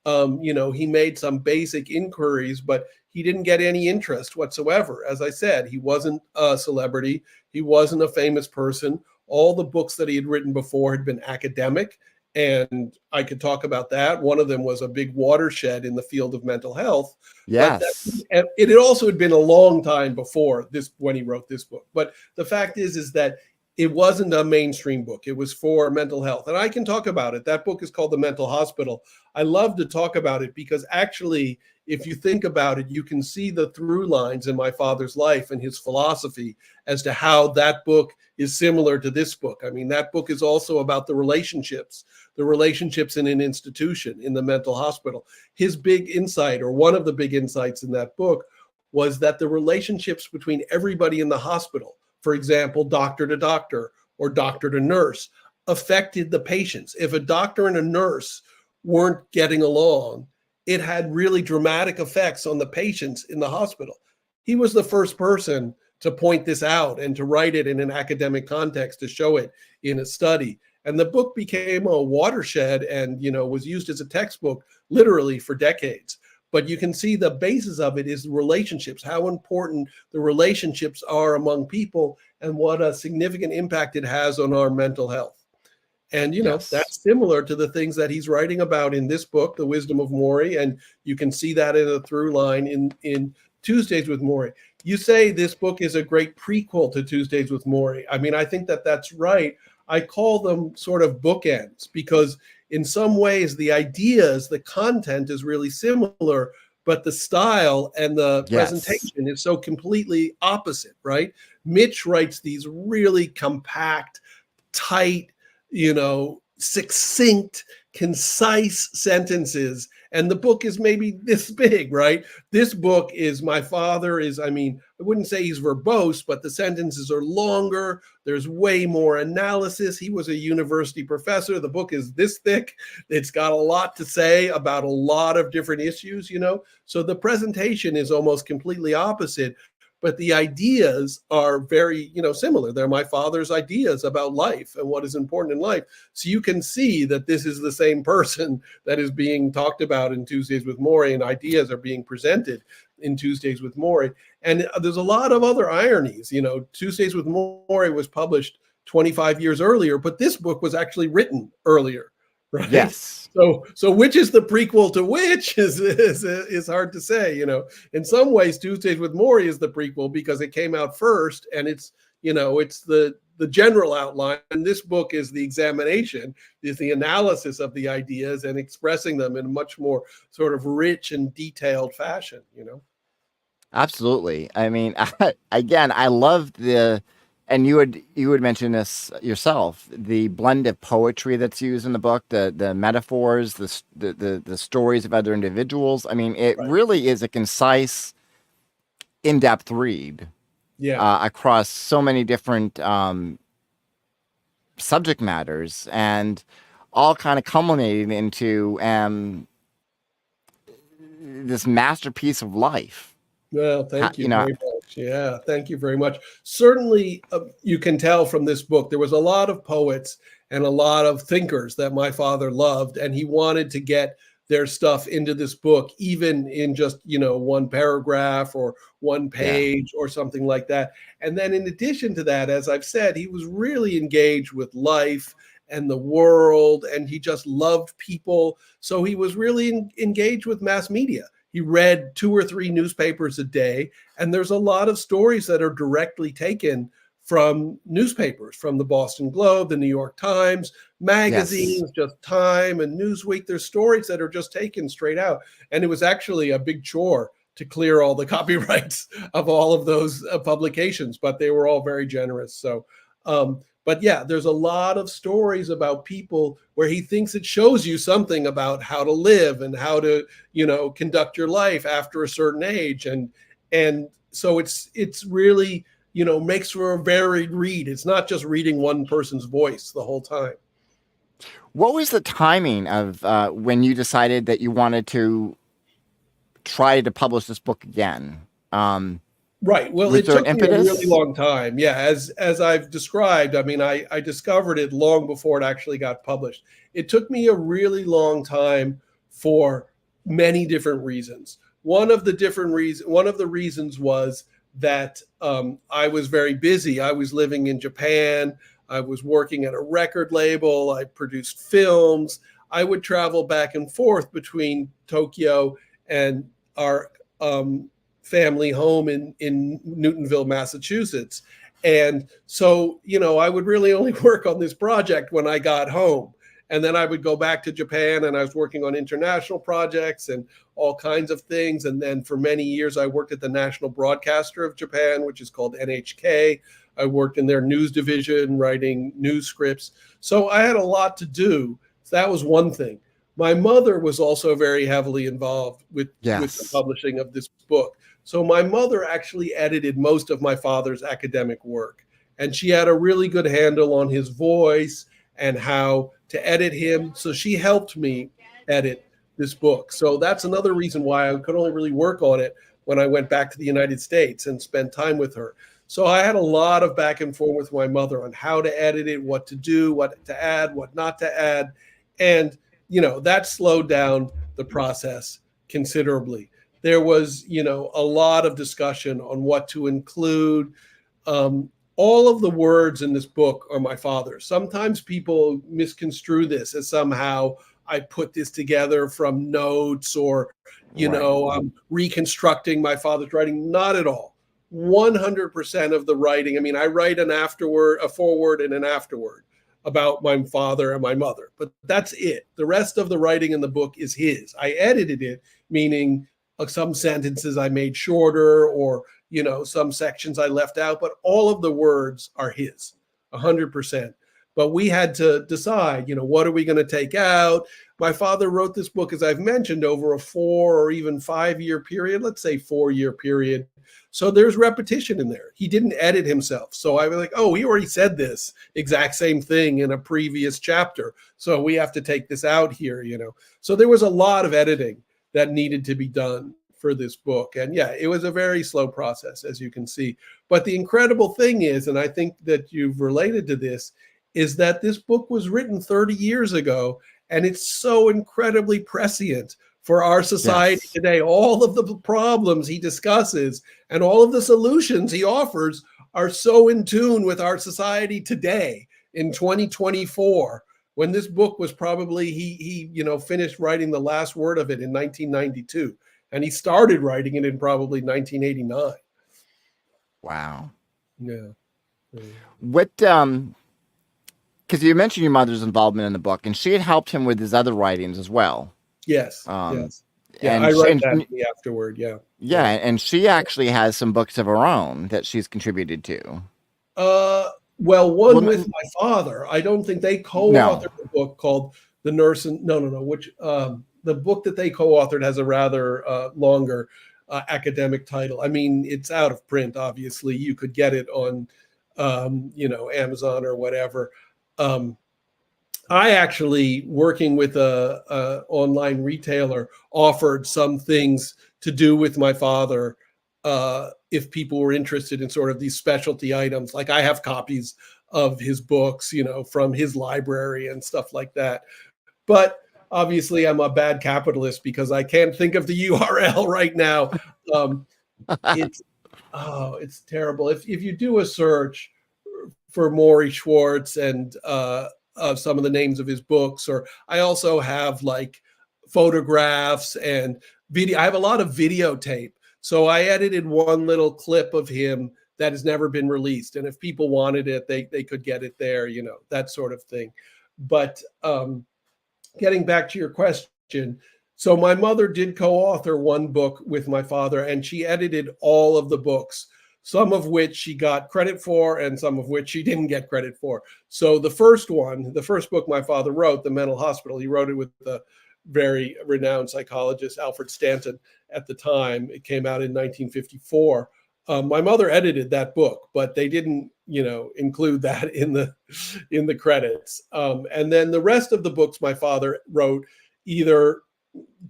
[SPEAKER 2] he made some basic inquiries, but he didn't get any interest whatsoever. As I said, he wasn't a celebrity. He wasn't a famous person. All the books that he had written before had been academic. And I could talk about that. One of them was a big watershed in the field of mental health.
[SPEAKER 1] Yes.
[SPEAKER 2] But it had also been a long time before this, when he wrote this book. But the fact is that it wasn't a mainstream book. It was for mental health. And I can talk about it. That book is called The Mental Hospital. I love to talk about it because actually, if you think about it, you can see the through lines in my father's life and his philosophy as to how that book is similar to this book. I mean, that book is also about the relationships in an institution, in the mental hospital. His big insight, or one of the big insights in that book, was that the relationships between everybody in the hospital, for example, doctor to doctor or doctor to nurse, affected the patients. If a doctor and a nurse weren't getting along, it had really dramatic effects on the patients in the hospital. He was the first person to point this out and to write it in an academic context, to show it in a study. And the book became a watershed and, was used as a textbook literally for decades. But you can see the basis of it is relationships, how important the relationships are among people and what a significant impact it has on our mental health. And,
[SPEAKER 1] Yes.
[SPEAKER 2] That's similar to the things that he's writing about in this book, The Wisdom of Morrie. And you can see that in a through line in Tuesdays with Morrie. You say this book is a great prequel to Tuesdays with Morrie. I mean, I think that that's right. I call them sort of bookends because in some ways the ideas, the content is really similar, but the style and the presentation is so completely opposite, right? Mitch writes these really compact, tight, succinct, concise sentences. And the book is maybe this big, right? This book is, my father is, I wouldn't say he's verbose, but the sentences are longer. There's way more analysis. He was a university professor. The book is this thick. It's got a lot to say about a lot of different issues, So the presentation is almost completely opposite. But the ideas are very, similar. They're my father's ideas about life and what is important in life. So you can see that this is the same person that is being talked about in Tuesdays with Morrie, and ideas are being presented in Tuesdays with Morrie. And there's a lot of other ironies. Tuesdays with Morrie was published 25 years earlier, but this book was actually written earlier, right?
[SPEAKER 1] Yes.
[SPEAKER 2] So which is the prequel to which is hard to say. In some ways, Tuesdays with Morrie is the prequel because it came out first, and it's the general outline. And this book is the examination, is the analysis of the ideas and expressing them in a much more sort of rich and detailed fashion.
[SPEAKER 1] Absolutely. I mean, again, I love the And you would mention this yourself, the blend of poetry that's used in the book, the metaphors, the stories of other individuals. I mean, it
[SPEAKER 2] Right.
[SPEAKER 1] really is a concise, in-depth read
[SPEAKER 2] Yeah.
[SPEAKER 1] across so many different subject matters, and all kind of culminating into this masterpiece of life.
[SPEAKER 2] Well, thank you
[SPEAKER 1] You know,
[SPEAKER 2] very much. Yeah, thank you very much. Certainly, you can tell from this book, there was a lot of poets and a lot of thinkers that my father loved, and he wanted to get their stuff into this book, even in just, one paragraph or one
[SPEAKER 1] yeah,
[SPEAKER 2] page or something like that. And then, in addition to that, as I've said, he was really engaged with life and the world, and he just loved people. So he was really engaged with mass media. He read 2 or 3 newspapers a day, and there's a lot of stories that are directly taken from newspapers, from the Boston Globe, the New York Times,
[SPEAKER 1] yes.
[SPEAKER 2] magazines, just Time and Newsweek. There's stories that are just taken straight out. And it was actually a big chore to clear all the copyrights of all of those publications, but they were all very generous. So, but yeah, there's a lot of stories about people where he thinks it shows you something about how to live and how to, conduct your life after a certain age. And so it's really, makes for a varied read. It's not just reading one person's voice the whole time.
[SPEAKER 1] What was the timing of when you decided that you wanted to try to publish this book again?
[SPEAKER 2] Right. Well,
[SPEAKER 1] Was
[SPEAKER 2] it
[SPEAKER 1] there an
[SPEAKER 2] took me a really
[SPEAKER 1] impetus?
[SPEAKER 2] long time. Yeah, as I've described, I mean, I discovered it long before it actually got published. It took me a really long time for many different reasons. One of the reasons was that I was very busy. I was living in Japan. I was working at a record label. I produced films. I would travel back and forth between Tokyo and our family home in Newtonville, Massachusetts. And so, I would really only work on this project when I got home. And then I would go back to Japan, and I was working on international projects and all kinds of things. And then for many years, I worked at the national broadcaster of Japan, which is called NHK. I worked in their news division, writing news scripts. So I had a lot to do. So that was one thing. My mother was also very heavily involved with the
[SPEAKER 1] Yes.
[SPEAKER 2] publishing of this book. So my mother actually edited most of my father's academic work, and she had a really good handle on his voice and how to edit him. So she helped me edit this book. So that's another reason why I could only really work on it when I went back to the United States and spent time with her. So I had a lot of back and forth with my mother on how to edit it, what to do, what to add, what not to add. And, that slowed down the process considerably. There was, a lot of discussion on what to include. All of the words in this book are my father's. Sometimes people misconstrue this as somehow I put this together from notes, or,
[SPEAKER 1] Right.
[SPEAKER 2] I'm reconstructing my father's writing. Not at all. 100% of the writing. I mean, I write an afterword, a foreword, and an afterword about my father and my mother, but that's it. The rest of the writing in the book is his. I edited it, meaning some sentences I made shorter, or some sections I left out, but all of the words are his, 100%. But we had to decide, what are we going to take out? My father wrote this book, as I've mentioned, over a 4 or even 5 year period, let's say 4 year period. So there's repetition in there. He didn't edit himself. So I was like, oh, he already said this exact same thing in a previous chapter. So we have to take this out here, So there was a lot of editing that needed to be done for this book. And yeah, it was a very slow process, as you can see. But the incredible thing is, and I think that you've related to this, is that this book was written 30 years ago, and it's so incredibly prescient for our society
[SPEAKER 1] Yes.
[SPEAKER 2] today. All of the problems he discusses and all of the solutions he offers are so in tune with our society today in 2024, when this book was probably, he finished writing the last word of it in 1992, and he started writing it in probably 1989.
[SPEAKER 1] Wow.
[SPEAKER 2] Yeah.
[SPEAKER 1] What because you mentioned your mother's involvement in the book, and she had helped him with his other writings as well.
[SPEAKER 2] Yes.
[SPEAKER 1] Um,
[SPEAKER 2] Yes. Yeah, I write that in the afterword. Yeah.
[SPEAKER 1] yeah, and she actually has some books of her own that she's contributed to.
[SPEAKER 2] Well, one
[SPEAKER 1] Well,
[SPEAKER 2] with my father. I don't think they
[SPEAKER 1] no.
[SPEAKER 2] co-authored a book called The Nurse and no. Which the book that they co-authored has a rather longer academic title. I mean, it's out of print. Obviously, you could get it on, Amazon or whatever. I actually, working with a online retailer, offered some things to do with my father if people were interested in sort of these specialty items. Like I have copies of his books, from his library and stuff like that. But obviously, I'm a bad capitalist because I can't think of the URL right now. Um, it's it's terrible. If you do a search for Morrie Schwartz and some of the names of his books, or I also have like photographs and video. I have a lot of videotape. So I edited one little clip of him that has never been released. And if people wanted it, they could get it there, that sort of thing. But getting back to your question, so my mother did co-author one book with my father, and she edited all of the books, some of which she got credit for and some of which she didn't get credit for. So the first book my father wrote, The Mental Hospital, he wrote it with the very renowned psychologist Alfred Stanton at the time. It came out in 1954. My mother edited that book, but they didn't, include that in the credits. And then the rest of the books my father wrote either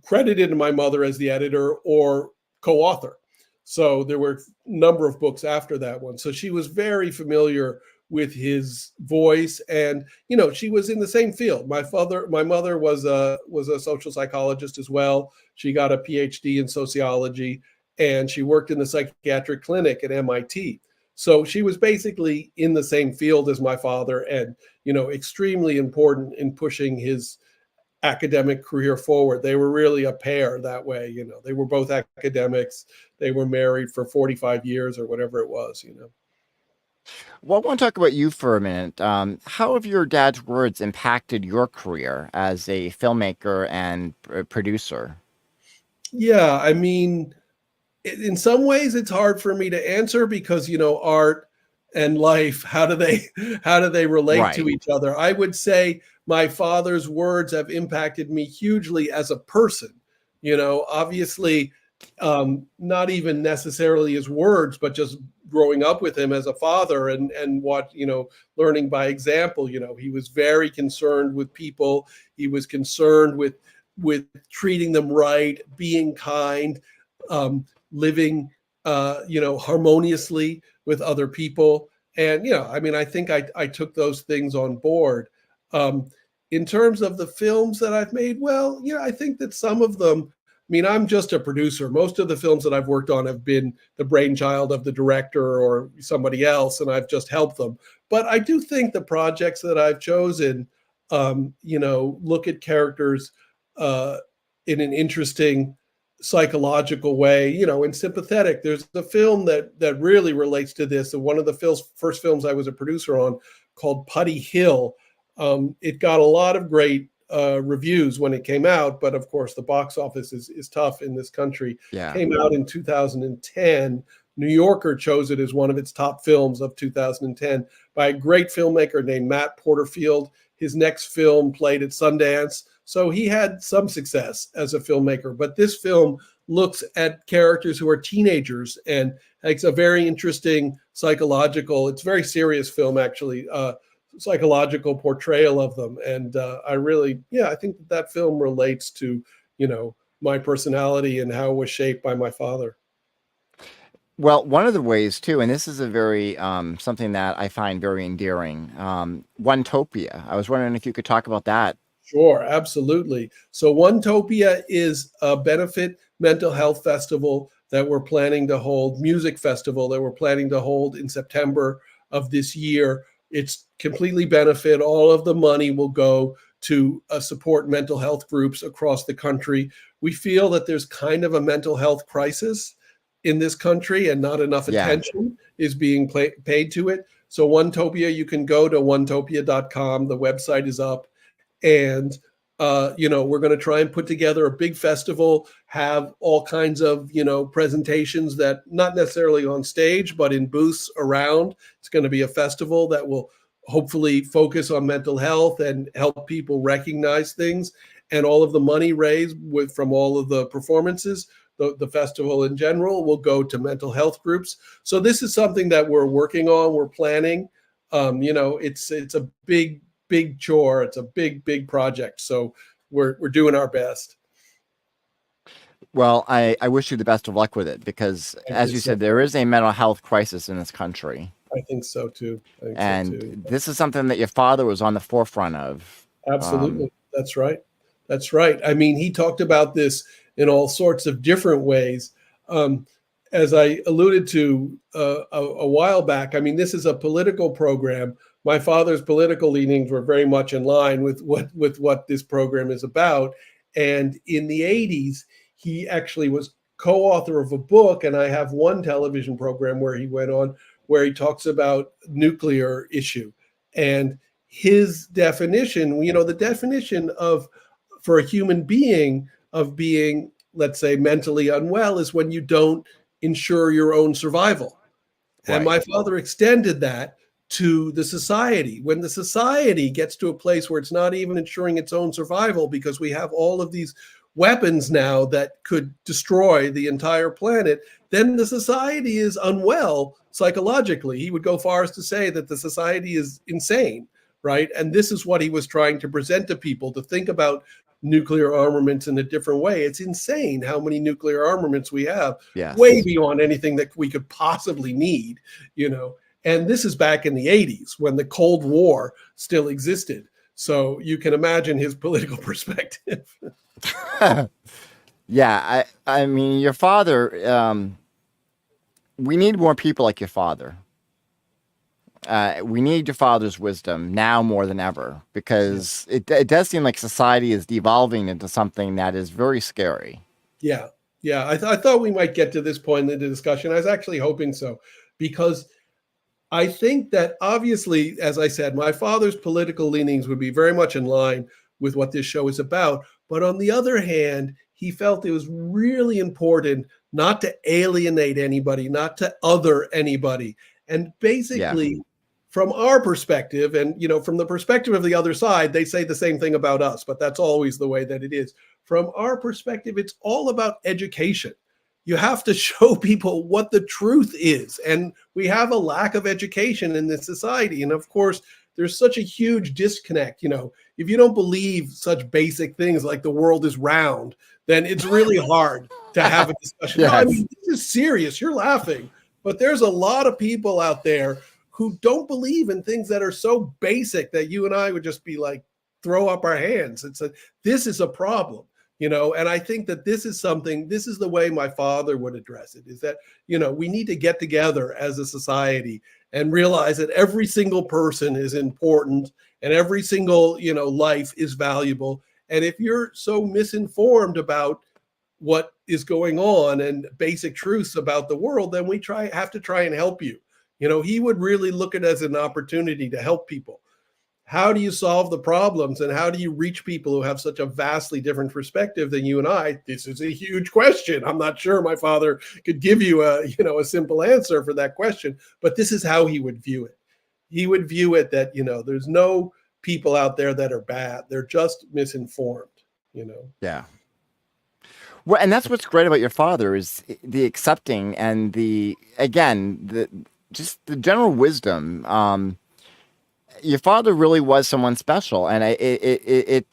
[SPEAKER 2] credited my mother as the editor or co-author. So there were a number of books after that one. So she was very familiar with his voice, and she was in the same field. My mother was a social psychologist as well. She got a PhD in sociology, and she worked in the psychiatric clinic at MIT. So she was basically in the same field as my father, and extremely important in pushing his academic career forward. They were really a pair that way. They were both academics. They were married for 45 years or whatever it was.
[SPEAKER 1] Well, I want to talk about you for a minute. How have your dad's words impacted your career as a filmmaker and producer?
[SPEAKER 2] Yeah, I mean, in some ways it's hard for me to answer because art and life, how do they relate to
[SPEAKER 1] Right.
[SPEAKER 2] each other? I would say my father's words have impacted me hugely as a person. Obviously, not even necessarily his words, but just growing up with him as a father and what learning by example. He was very concerned with people. He was concerned with treating them right, being kind, living harmoniously with other people. And I mean, I think I took those things on board. In terms of the films that I've made, well, I think that some of them, I mean, I'm just a producer. Most of the films that I've worked on have been the brainchild of the director or somebody else, and I've just helped them. But I do think the projects that I've chosen, look at characters in an interesting psychological way, and sympathetic. There's a film that really relates to this, and one of the first films I was a producer on, called Putty Hill. It got a lot of great reviews when it came out, but of course the box office is tough in this country.
[SPEAKER 1] Yeah.
[SPEAKER 2] Came out in 2010. New Yorker chose it as one of its top films of 2010 by a great filmmaker named Matt Porterfield. His next film played at Sundance. So he had some success as a filmmaker, but this film looks at characters who are teenagers and makes a very interesting psychological, it's a very serious film actually, psychological portrayal of them. And I think that film relates to, my personality and how it was shaped by my father.
[SPEAKER 1] Well, one of the ways too, and this is a very something that I find very endearing, Onetopia. I was wondering if you could talk about that.
[SPEAKER 2] Sure, absolutely. So Onetopia is a benefit mental health festival that we're planning to hold, music festival that we're planning to hold in September of this year. It's completely benefit. All of the money will go to support mental health groups across the country. We feel that there's kind of a mental health crisis in this country and not enough
[SPEAKER 1] Yeah.
[SPEAKER 2] attention is being paid to it. So Onetopia, you can go to onetopia.com. The website is up. And We're going to try and put together a big festival, have all kinds of, presentations that not necessarily on stage, but in booths around. It's going to be a festival that will hopefully focus on mental health and help people recognize things. And all of the money raised from all of the performances, the festival in general, will go to mental health groups. So this is something that we're working on, we're planning. It's a big chore. It's a big project. So we're doing our best.
[SPEAKER 1] Well, I wish you the best of luck with it because, as you said, there is a mental health crisis in this country.
[SPEAKER 2] I think so too.
[SPEAKER 1] This is something that your father was on the forefront of.
[SPEAKER 2] Absolutely. That's right. That's right. I mean, he talked about this in all sorts of different ways. As I alluded to a while back, I mean, this is a political program. My father's political leanings were very much in line with what this program is about. And in the 80s, he actually was co-author of a book, and I have one television program where he went on, where he talks about nuclear issue. And his definition, the definition for a human being of being, let's say, mentally unwell is when you don't ensure your own survival. Right. And my father extended that to the society. When the society gets to a place where it's not even ensuring its own survival because we have all of these weapons now that could destroy the entire planet, then the society is unwell psychologically. He would go far as to say that the society is insane, right? And this is what he was trying to present to people, to think about nuclear armaments in a different way. It's insane how many nuclear armaments we have, way beyond anything that we could possibly need, And this is back in the 80s when the Cold War still existed. So you can imagine his political perspective.
[SPEAKER 1] Yeah, I mean, your father, we need more people like your father. We need your father's wisdom now more than ever, because it does seem like society is devolving into something that is very scary.
[SPEAKER 2] Yeah. I thought we might get to this point in the discussion. I was actually hoping so, because I think that obviously, as I said, my father's political leanings would be very much in line with what this show is about. But on the other hand, he felt it was really important not to alienate anybody, not to other anybody. And basically, from our perspective, and from the perspective of the other side, they say the same thing about us, but that's always the way that it is. From our perspective, it's all about education. You have to show people what the truth is. And we have a lack of education in this society. And of course, there's such a huge disconnect. If you don't believe such basic things like the world is round, then it's really hard to have a discussion.
[SPEAKER 1] Yes.
[SPEAKER 2] No, I mean, this is serious. You're laughing. But there's a lot of people out there who don't believe in things that are so basic that you and I would just be like, throw up our hands. This is a problem. And I think that this is the way my father would address it, is that, we need to get together as a society and realize that every single person is important and every single, life is valuable. And if you're so misinformed about what is going on and basic truths about the world, then we have to try and help you. He would really look at it as an opportunity to help people. How do you solve the problems, and how do you reach people who have such a vastly different perspective than you and I? This is a huge question. I'm not sure my father could give you a simple answer for that question, but this is how he would view it. He would view it that, there's no people out there that are bad. They're just misinformed,
[SPEAKER 1] Yeah. Well, and that's what's great about your father is the accepting and just the general wisdom. Your father really was someone special, and it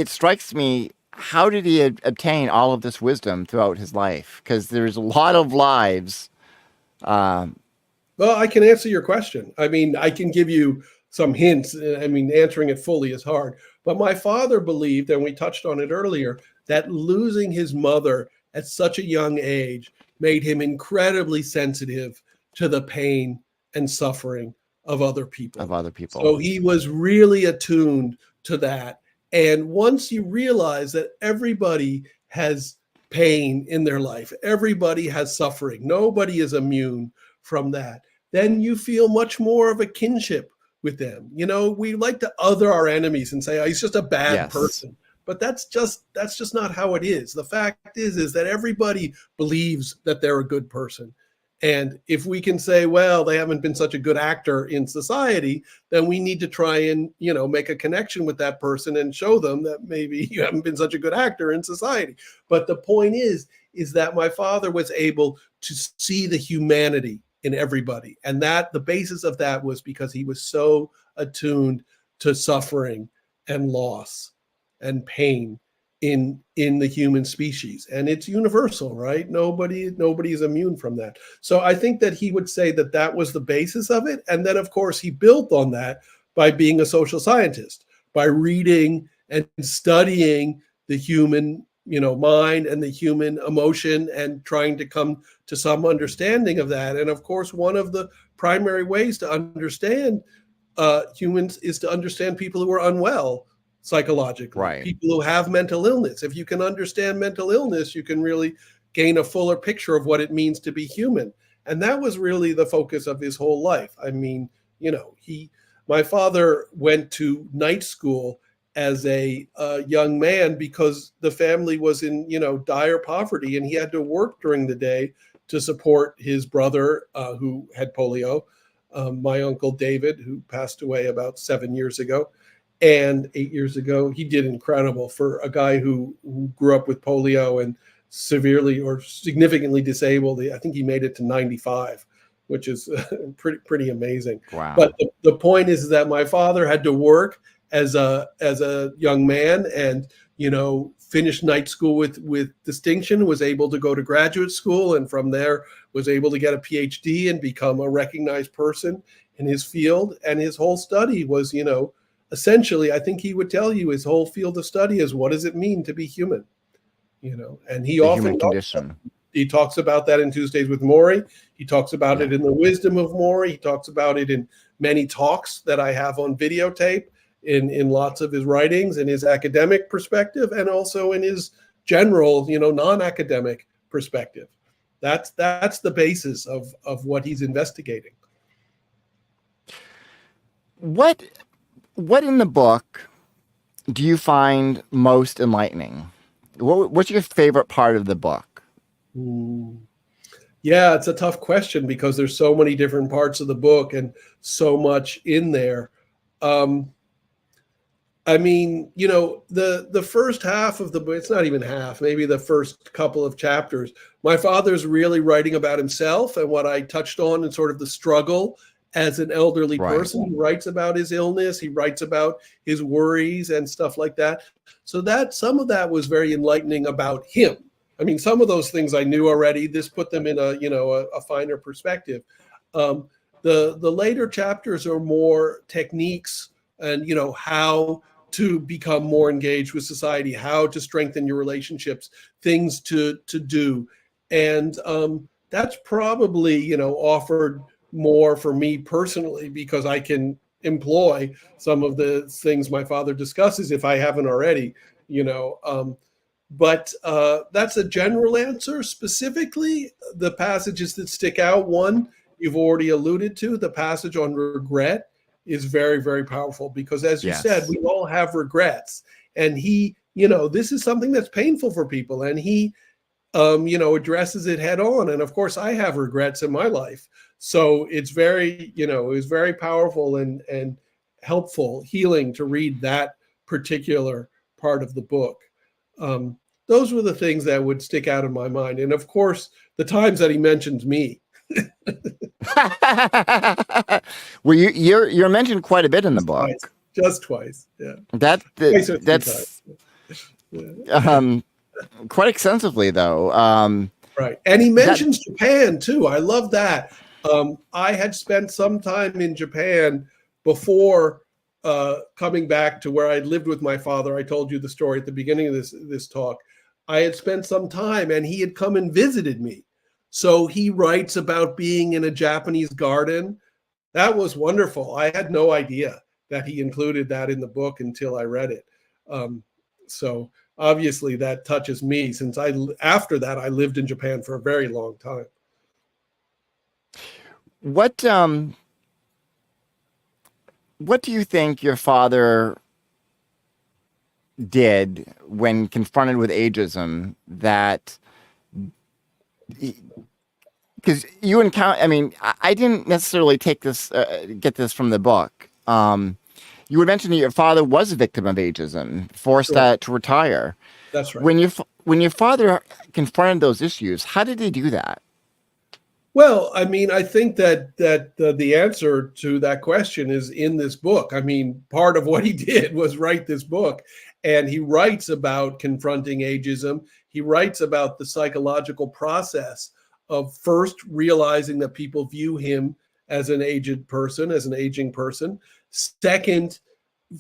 [SPEAKER 1] strikes me, how did he obtain all of this wisdom throughout his life? Because there's a lot of lives.
[SPEAKER 2] Well, I can answer your question. I mean, I can give you some hints. I mean, answering it fully is hard. But my father believed, and we touched on it earlier, that losing his mother at such a young age made him incredibly sensitive to the pain and suffering of other people. So he was really attuned to that. And once you realize that everybody has pain in their life, everybody has suffering, nobody is immune from that, then you feel much more of a kinship with them. You know, we like to other our enemies and say, oh, he's just a bad
[SPEAKER 1] Yes.
[SPEAKER 2] person. But that's just not how it is. The fact is that everybody believes that they're a good person. And if we can say, well, they haven't been such a good actor in society, then we need to try and, you know, make a connection with that person and show them that maybe you haven't been such a good actor in society. But the point is that my father was able to see the humanity in everybody. And that the basis of that was because he was so attuned to suffering and loss and pain in the human species. And it's universal, right? Nobody is immune from that. So I think that he would say that that was the basis of it. And then, of course, he built on that by being a social scientist, by reading and studying the human, you know, mind and the human emotion and trying to come to some understanding of that. And of course, one of the primary ways to understand humans is to understand people who are unwell psychologically,
[SPEAKER 1] Right.
[SPEAKER 2] people who have mental illness. If you can understand mental illness, you can really gain a fuller picture of what it means to be human. And that was really the focus of his whole life. I mean, you know, my father went to night school as a young man because the family was in, you know, dire poverty, and he had to work during the day to support his brother who had polio, my uncle David, who passed away about 7 years ago. And 8 years ago, he did incredible for a guy who grew up with polio and severely or significantly disabled. I think he made it to 95, which is pretty amazing.
[SPEAKER 1] Wow.
[SPEAKER 2] But the point is that my father had to work as a young man, and, you know, finished night school with distinction, was able to go to graduate school, and from there was able to get a PhD and become a recognized person in his field. And his whole study was, you know, essentially, I think he would tell you his whole field of study is, what does it mean to be human? You know, and he often talks about that in Tuesdays with Morrie. He talks about it in the Wisdom of Morrie. He talks about it in many talks that I have on videotape, in lots of his writings, in his academic perspective, and also in his general, you know, non-academic perspective. That's the basis of what he's investigating.
[SPEAKER 1] What in the book do you find most enlightening? What's your favorite part of the book?
[SPEAKER 2] Yeah, it's a tough question because there's so many different parts of the book and so much in there. I mean, you know, the first half of the book, it's not even half, maybe the first couple of chapters, my father's really writing about himself and what I touched on, and sort of the struggle as an elderly person. He writes about his illness. He writes about his worries and stuff like that. So that some of that was very enlightening about him. I mean, some of those things I knew already. This put them in a finer perspective. The later chapters are more techniques and, you know, how to become more engaged with society, how to strengthen your relationships, things to do. And that's probably, you know, offered more for me personally, because I can employ some of the things my father discusses if I haven't already, you know. But that's a general answer. Specifically, the passages that stick out, one you've already alluded to, the passage on regret is very, very powerful, because as you said, we all have regrets. And he, you know, this is something that's painful for people, and he, you know, addresses it head on. And of course, I have regrets in my life. So it's very, you know, it was very powerful and helpful, healing to read that particular part of the book. Those were the things that would stick out in my mind. And of course, the times that he mentions me.
[SPEAKER 1] Well, you're mentioned quite a bit in the book.
[SPEAKER 2] Just twice. Yeah.
[SPEAKER 1] That's
[SPEAKER 2] yeah.
[SPEAKER 1] Quite extensively, though.
[SPEAKER 2] Right. And he mentions Japan, too. I love that. I had spent some time in Japan before coming back to where I'd lived with my father. I told you the story at the beginning of this talk. I had spent some time, and he had come and visited me. So he writes about being in a Japanese garden. That was wonderful. I had no idea that he included that in the book until I read it. So obviously that touches me, since after that I lived in Japan for a very long time.
[SPEAKER 1] what do you think your father did when confronted with ageism that, because you encounter, I mean, I didn't necessarily take this, get this from the book. You would mention that your father was a victim of ageism, forced
[SPEAKER 2] Sure.
[SPEAKER 1] to retire.
[SPEAKER 2] That's right.
[SPEAKER 1] When your father confronted those issues, how did he do that?
[SPEAKER 2] Well, I mean, I think that the answer to that question is in this book. I mean, part of what he did was write this book, and he writes about confronting ageism. He writes about the psychological process of first realizing that people view him as an aged person, as an aging person. Second,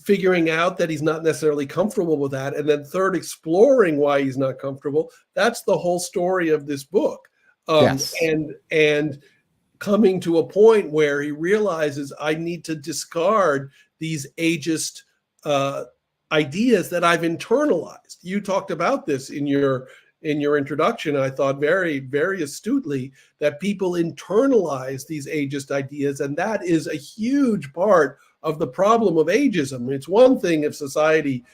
[SPEAKER 2] figuring out that he's not necessarily comfortable with that, and then third, exploring why he's not comfortable. That's the whole story of this book.
[SPEAKER 1] Yes.
[SPEAKER 2] And coming to a point where he realizes I need to discard these ageist ideas that I've internalized. You talked about this in your introduction. I thought very, very astutely that people internalize these ageist ideas, and that is a huge part of the problem of ageism. It's one thing if society,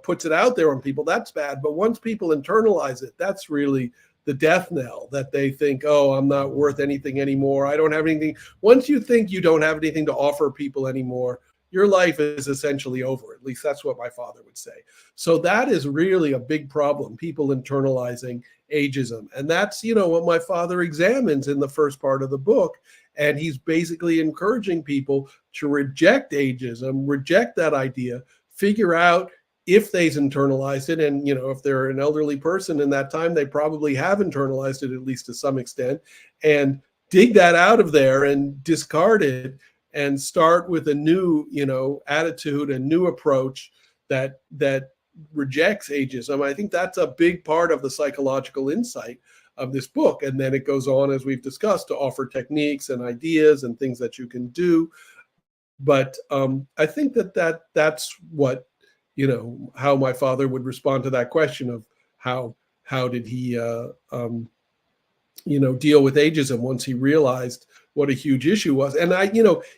[SPEAKER 2] puts it out there on people, that's bad. But once people internalize it, that's really the death knell, that they think, oh, I'm not worth anything anymore. I don't have anything. Once you think you don't have anything to offer people anymore, your life is essentially over. At least that's what my father would say. So that is really a big problem, people internalizing ageism. And that's, what my father examines in the first part of the book. And he's basically encouraging people to reject ageism, reject that idea, figure out if they've internalized it. And, if they're an elderly person in that time, they probably have internalized it, at least to some extent, and dig that out of there and discard it and start with a new, attitude, a new approach that rejects ageism. I think that's a big part of the psychological insight of this book. And then it goes on, as we've discussed, to offer techniques and ideas and things that you can do. But I think that's what, how my father would respond to that question of how did he, deal with ageism once he realized what a huge issue was. And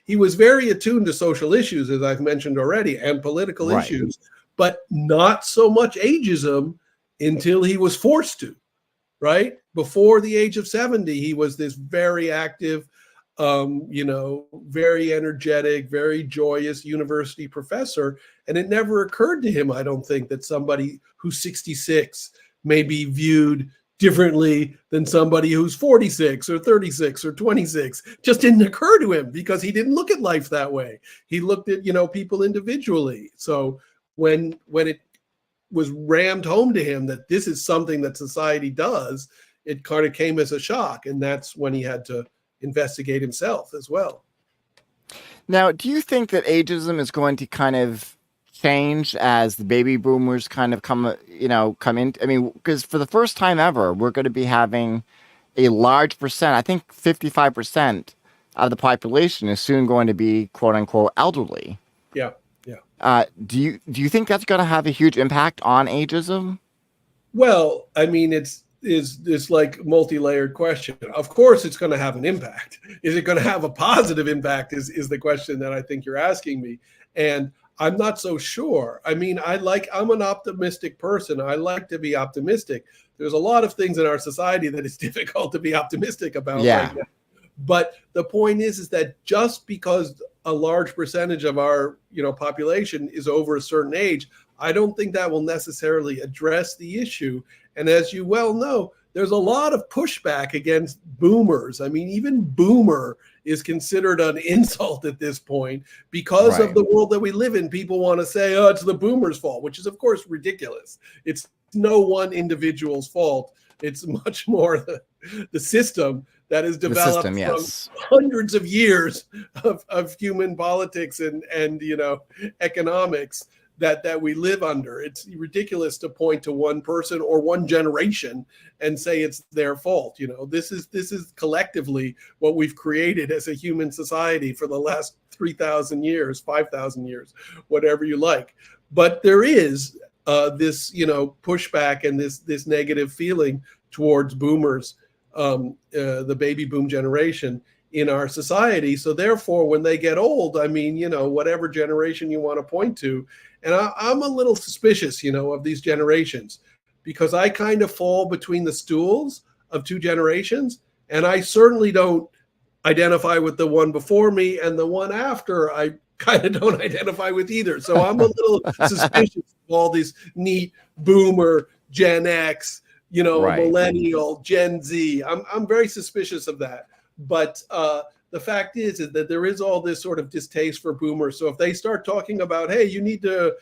[SPEAKER 2] he was very attuned to social issues, as I've mentioned already, and political
[SPEAKER 1] Right.
[SPEAKER 2] issues, but not so much ageism until he was forced to, right? Before the age of 70, he was this very active, very energetic, very joyous university professor. And it never occurred to him, I don't think, that somebody who's 66 may be viewed differently than somebody who's 46 or 36 or 26. Just didn't occur to him because he didn't look at life that way. He looked at, people individually. So when it was rammed home to him that this is something that society does, it kind of came as a shock. And that's when he had to investigate himself as well.
[SPEAKER 1] Now, do you think that ageism is going to kind of change as the baby boomers kind of come in? I mean, because for the first time ever, we're going to be having a large percent, I think 55% of the population is soon going to be quote unquote elderly.
[SPEAKER 2] Yeah.
[SPEAKER 1] Do you think that's going to have a huge impact on ageism?
[SPEAKER 2] Well, I mean, it's like multi-layered question. Of course, it's going to have an impact. Is it going to have a positive impact is the question that I think you're asking me. And I'm not so sure. I mean, I'm an optimistic person. I like to be optimistic. There's a lot of things in our society that it's difficult to be optimistic about.
[SPEAKER 1] Yeah.
[SPEAKER 2] Right now. But the point is that just because a large percentage of our, population is over a certain age, I don't think that will necessarily address the issue. And as you well know, there's a lot of pushback against boomers. I mean, even boomer is considered an insult at this point because of the world that we live in. People want to say, oh, it's the boomers' fault, which is, of course, ridiculous. It's no one individual's fault. It's much more the system that is developed from hundreds of years of human politics and economics that we live under. It's ridiculous to point to one person or one generation and say it's their fault. This is collectively what we've created as a human society for the last 3,000 years, 5,000 years, whatever you like. But there is this, pushback and this negative feeling towards boomers, the baby boom generation. in our society. So therefore, when they get old, I mean, whatever generation you want to point to, and I'm a little suspicious, of these generations, because I kind of fall between the stools of two generations, and I certainly don't identify with the one before me, and the one after I kind of don't identify with either. So I'm a little suspicious of all these neat boomer, Gen X,
[SPEAKER 1] Right.
[SPEAKER 2] millennial, Gen Z. I'm very suspicious of that. But the fact is that there is all this sort of distaste for boomers. So if they start talking about, hey, you need to,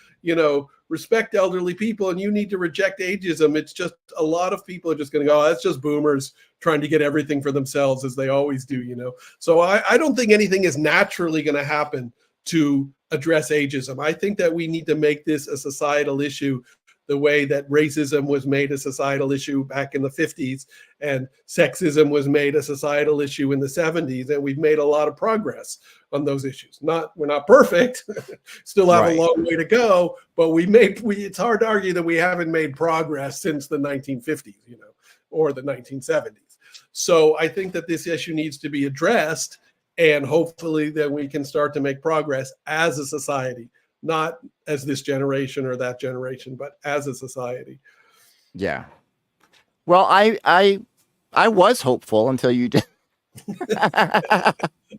[SPEAKER 2] respect elderly people and you need to reject ageism, it's just a lot of people are just going to go, oh, that's just boomers trying to get everything for themselves, as they always do. So I don't think anything is naturally going to happen to address ageism. I think that we need to make this a societal issue, the way that racism was made a societal issue back in the 50s and sexism was made a societal issue in the 70s. And we've made a lot of progress on those issues. We're not perfect, still have a long way to go, but it's hard to argue that we haven't made progress since the 1950s, or the 1970s. So I think that this issue needs to be addressed, and hopefully then we can start to make progress as a society. Not as this generation or that generation, but as a society.
[SPEAKER 1] Yeah. Well, I was hopeful until you did.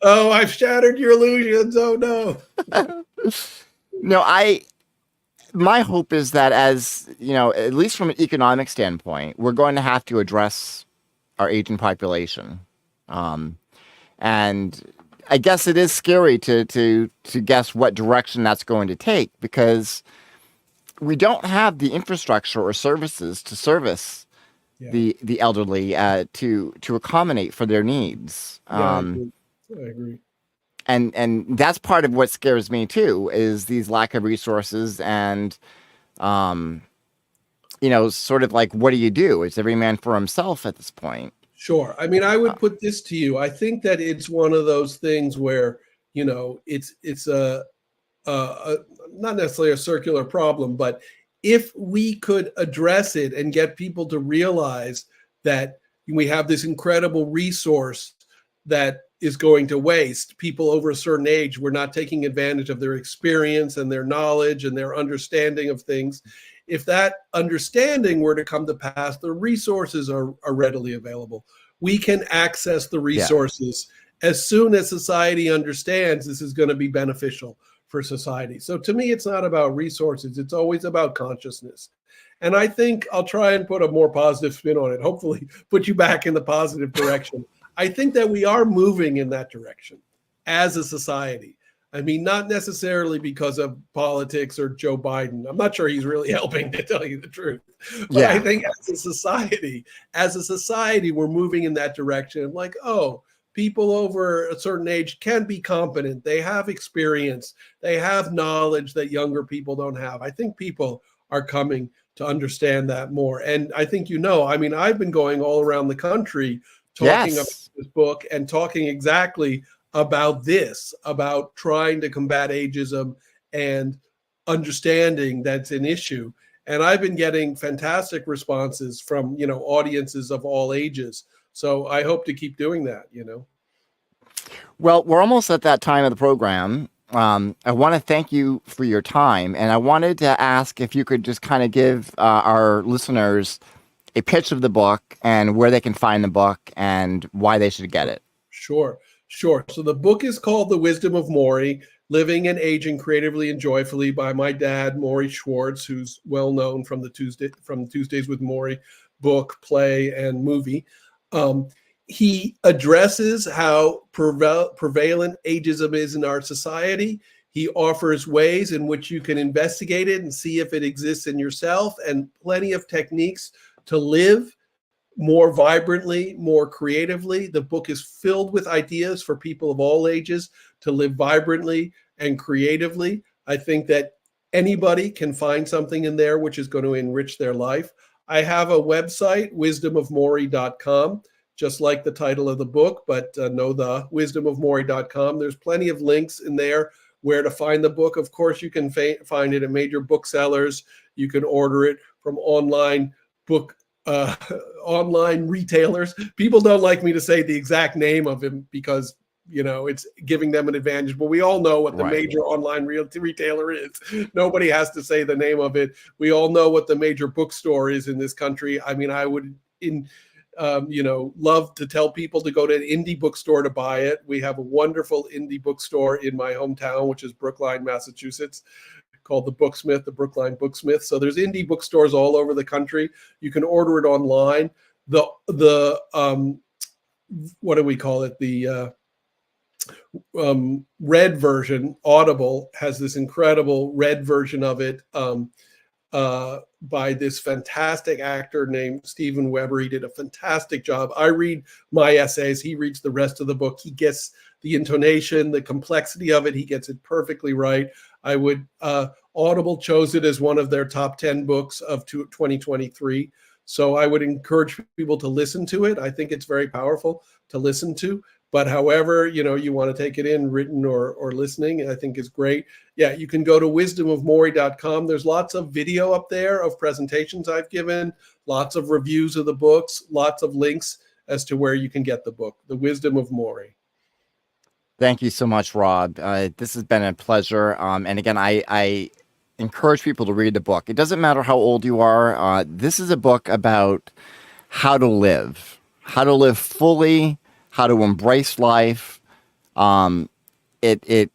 [SPEAKER 2] Oh, I've shattered your illusions. Oh no.
[SPEAKER 1] No, my hope is that, as at least from an economic standpoint, we're going to have to address our aging population. And I guess it is scary to guess what direction that's going to take, because we don't have the infrastructure or services to service the elderly to accommodate for their needs.
[SPEAKER 2] I agree.
[SPEAKER 1] And that's part of what scares me too, is these lack of resources and sort of like, what do you do? It's every man for himself at this point.
[SPEAKER 2] Sure. I mean, I would put this to you. I think that it's one of those things where, it's a not necessarily a circular problem, but if we could address it and get people to realize that we have this incredible resource that is going to waste, people over a certain age, we're not taking advantage of their experience and their knowledge and their understanding of things. If that understanding were to come to pass, the resources are readily available. We can access the resources as soon as society understands this is going to be beneficial for society. So to me, it's not about resources. It's always about consciousness. And I think I'll try and put a more positive spin on it, hopefully put you back in the positive direction. I think that we are moving in that direction as a society. I mean, not necessarily because of politics or Joe Biden. I'm not sure he's really helping, to tell you the truth. But I think as a society, we're moving in that direction. Like, oh, people over a certain age can be competent. They have experience. They have knowledge that younger people don't have. I think people are coming to understand that more. And I think, I mean, I've been going all around the country talking about this book and talking exactly about this, about trying to combat ageism and understanding that's an issue. And I've been getting fantastic responses from, audiences of all ages. So I hope to keep doing that,
[SPEAKER 1] Well, we're almost at that time of the program. I want to thank you for your time. And I wanted to ask if you could just kind of give our listeners a pitch of the book and where they can find the book and why they should get it.
[SPEAKER 2] Sure. So the book is called The Wisdom of Morrie, Living and Aging Creatively and Joyfully, by my dad, Morrie Schwartz, who's well known from Tuesdays with Morrie book, play, and movie. He addresses how prevalent ageism is in our society. He offers ways in which you can investigate it and see if it exists in yourself, and plenty of techniques to live more vibrantly, more creatively. The book is filled with ideas for people of all ages to live vibrantly and creatively. I think that anybody can find something in there which is going to enrich their life. I have a website, wisdomofmorrie.com, just like the title of the book, but the wisdomofmorrie.com. There's plenty of links in there where to find the book. Of course, you can find it at major booksellers. You can order it from online book uh, online retailers. People don't like me to say the exact name of him because, you know, it's giving them an advantage, but we all know what the major online retailer is. Nobody has to say the name of it. We all know what the major bookstore is in this country. I mean, I would, you know, love to tell people to go to an indie bookstore to buy it. We have a wonderful indie bookstore in my hometown, which is Brookline, Massachusetts, called the Booksmith, the Brookline Booksmith. So there's indie bookstores all over the country. You can order it online. The what do we call it? The read version, Audible, has this incredible read version of it by this fantastic actor named Steven Weber. He did a fantastic job. I read my essays. He reads the rest of the book. He gets the intonation, the complexity of it. He gets it perfectly right. I would, Audible chose it as one of their top 10 books of 2023. So I would encourage people to listen to it. I think it's very powerful to listen to. But however, you know, you want to take it in written or listening, I think is great. Yeah, you can go to wisdomofmorrie.com. There's lots of video up there of presentations I've given, lots of reviews of the books, lots of links as to where you can get the book, The Wisdom of Morrie.
[SPEAKER 1] Thank you so much, Rob. This has been a pleasure. And again, I encourage people to read the book. It doesn't matter how old you are. This is a book about how to live fully, how to embrace life. It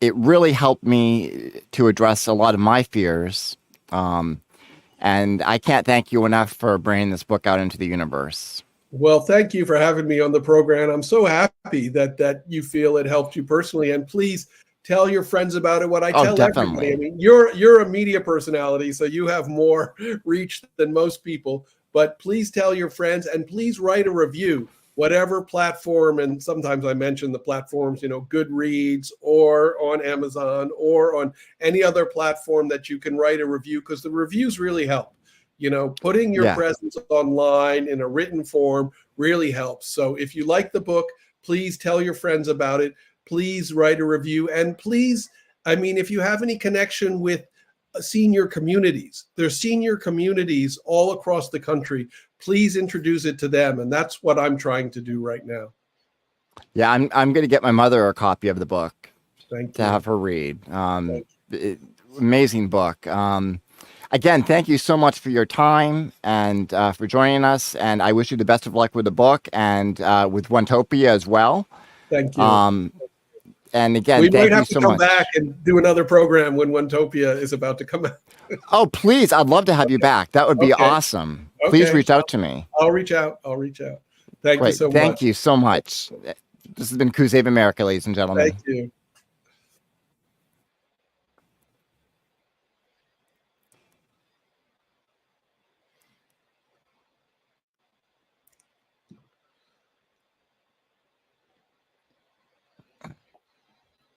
[SPEAKER 1] really helped me to address a lot of my fears. And I can't thank you enough for bringing this book out into the universe.
[SPEAKER 2] Well, thank you for having me on the program. I'm so happy that you feel it helped you personally. And please tell your friends about it. What I tell everybody, I mean, you're a media personality, so you have more reach than most people. But please tell your friends, and please write a review, whatever platform. And sometimes I mention the platforms, you know, Goodreads or on Amazon or on any other platform that you can write a review, because the reviews really help. You know, putting your presence online in a written form really helps. So if you like the book, please tell your friends about it. Please write a review. And please, I mean, if you have any connection with senior communities, there's senior communities all across the country. Please introduce it to them. And that's what I'm trying to do right now.
[SPEAKER 1] Yeah, I'm going to get my mother a copy of the book.
[SPEAKER 2] Thank you.
[SPEAKER 1] To have her read. Amazing book. Again, thank you so much for your time and for joining us. And I wish you the best of luck with the book and with Onetopia as well.
[SPEAKER 2] Thank you.
[SPEAKER 1] And again,
[SPEAKER 2] we
[SPEAKER 1] thank
[SPEAKER 2] might have
[SPEAKER 1] you so
[SPEAKER 2] to come
[SPEAKER 1] much.
[SPEAKER 2] back and do another program when Onetopia is about to come out.
[SPEAKER 1] Oh, please. I'd love to have you back. That would be awesome. Please reach out to me.
[SPEAKER 2] I'll reach out. Thank you so much.
[SPEAKER 1] Thank you so much. This has been Wisdom of Morrie, ladies and gentlemen.
[SPEAKER 2] Thank you.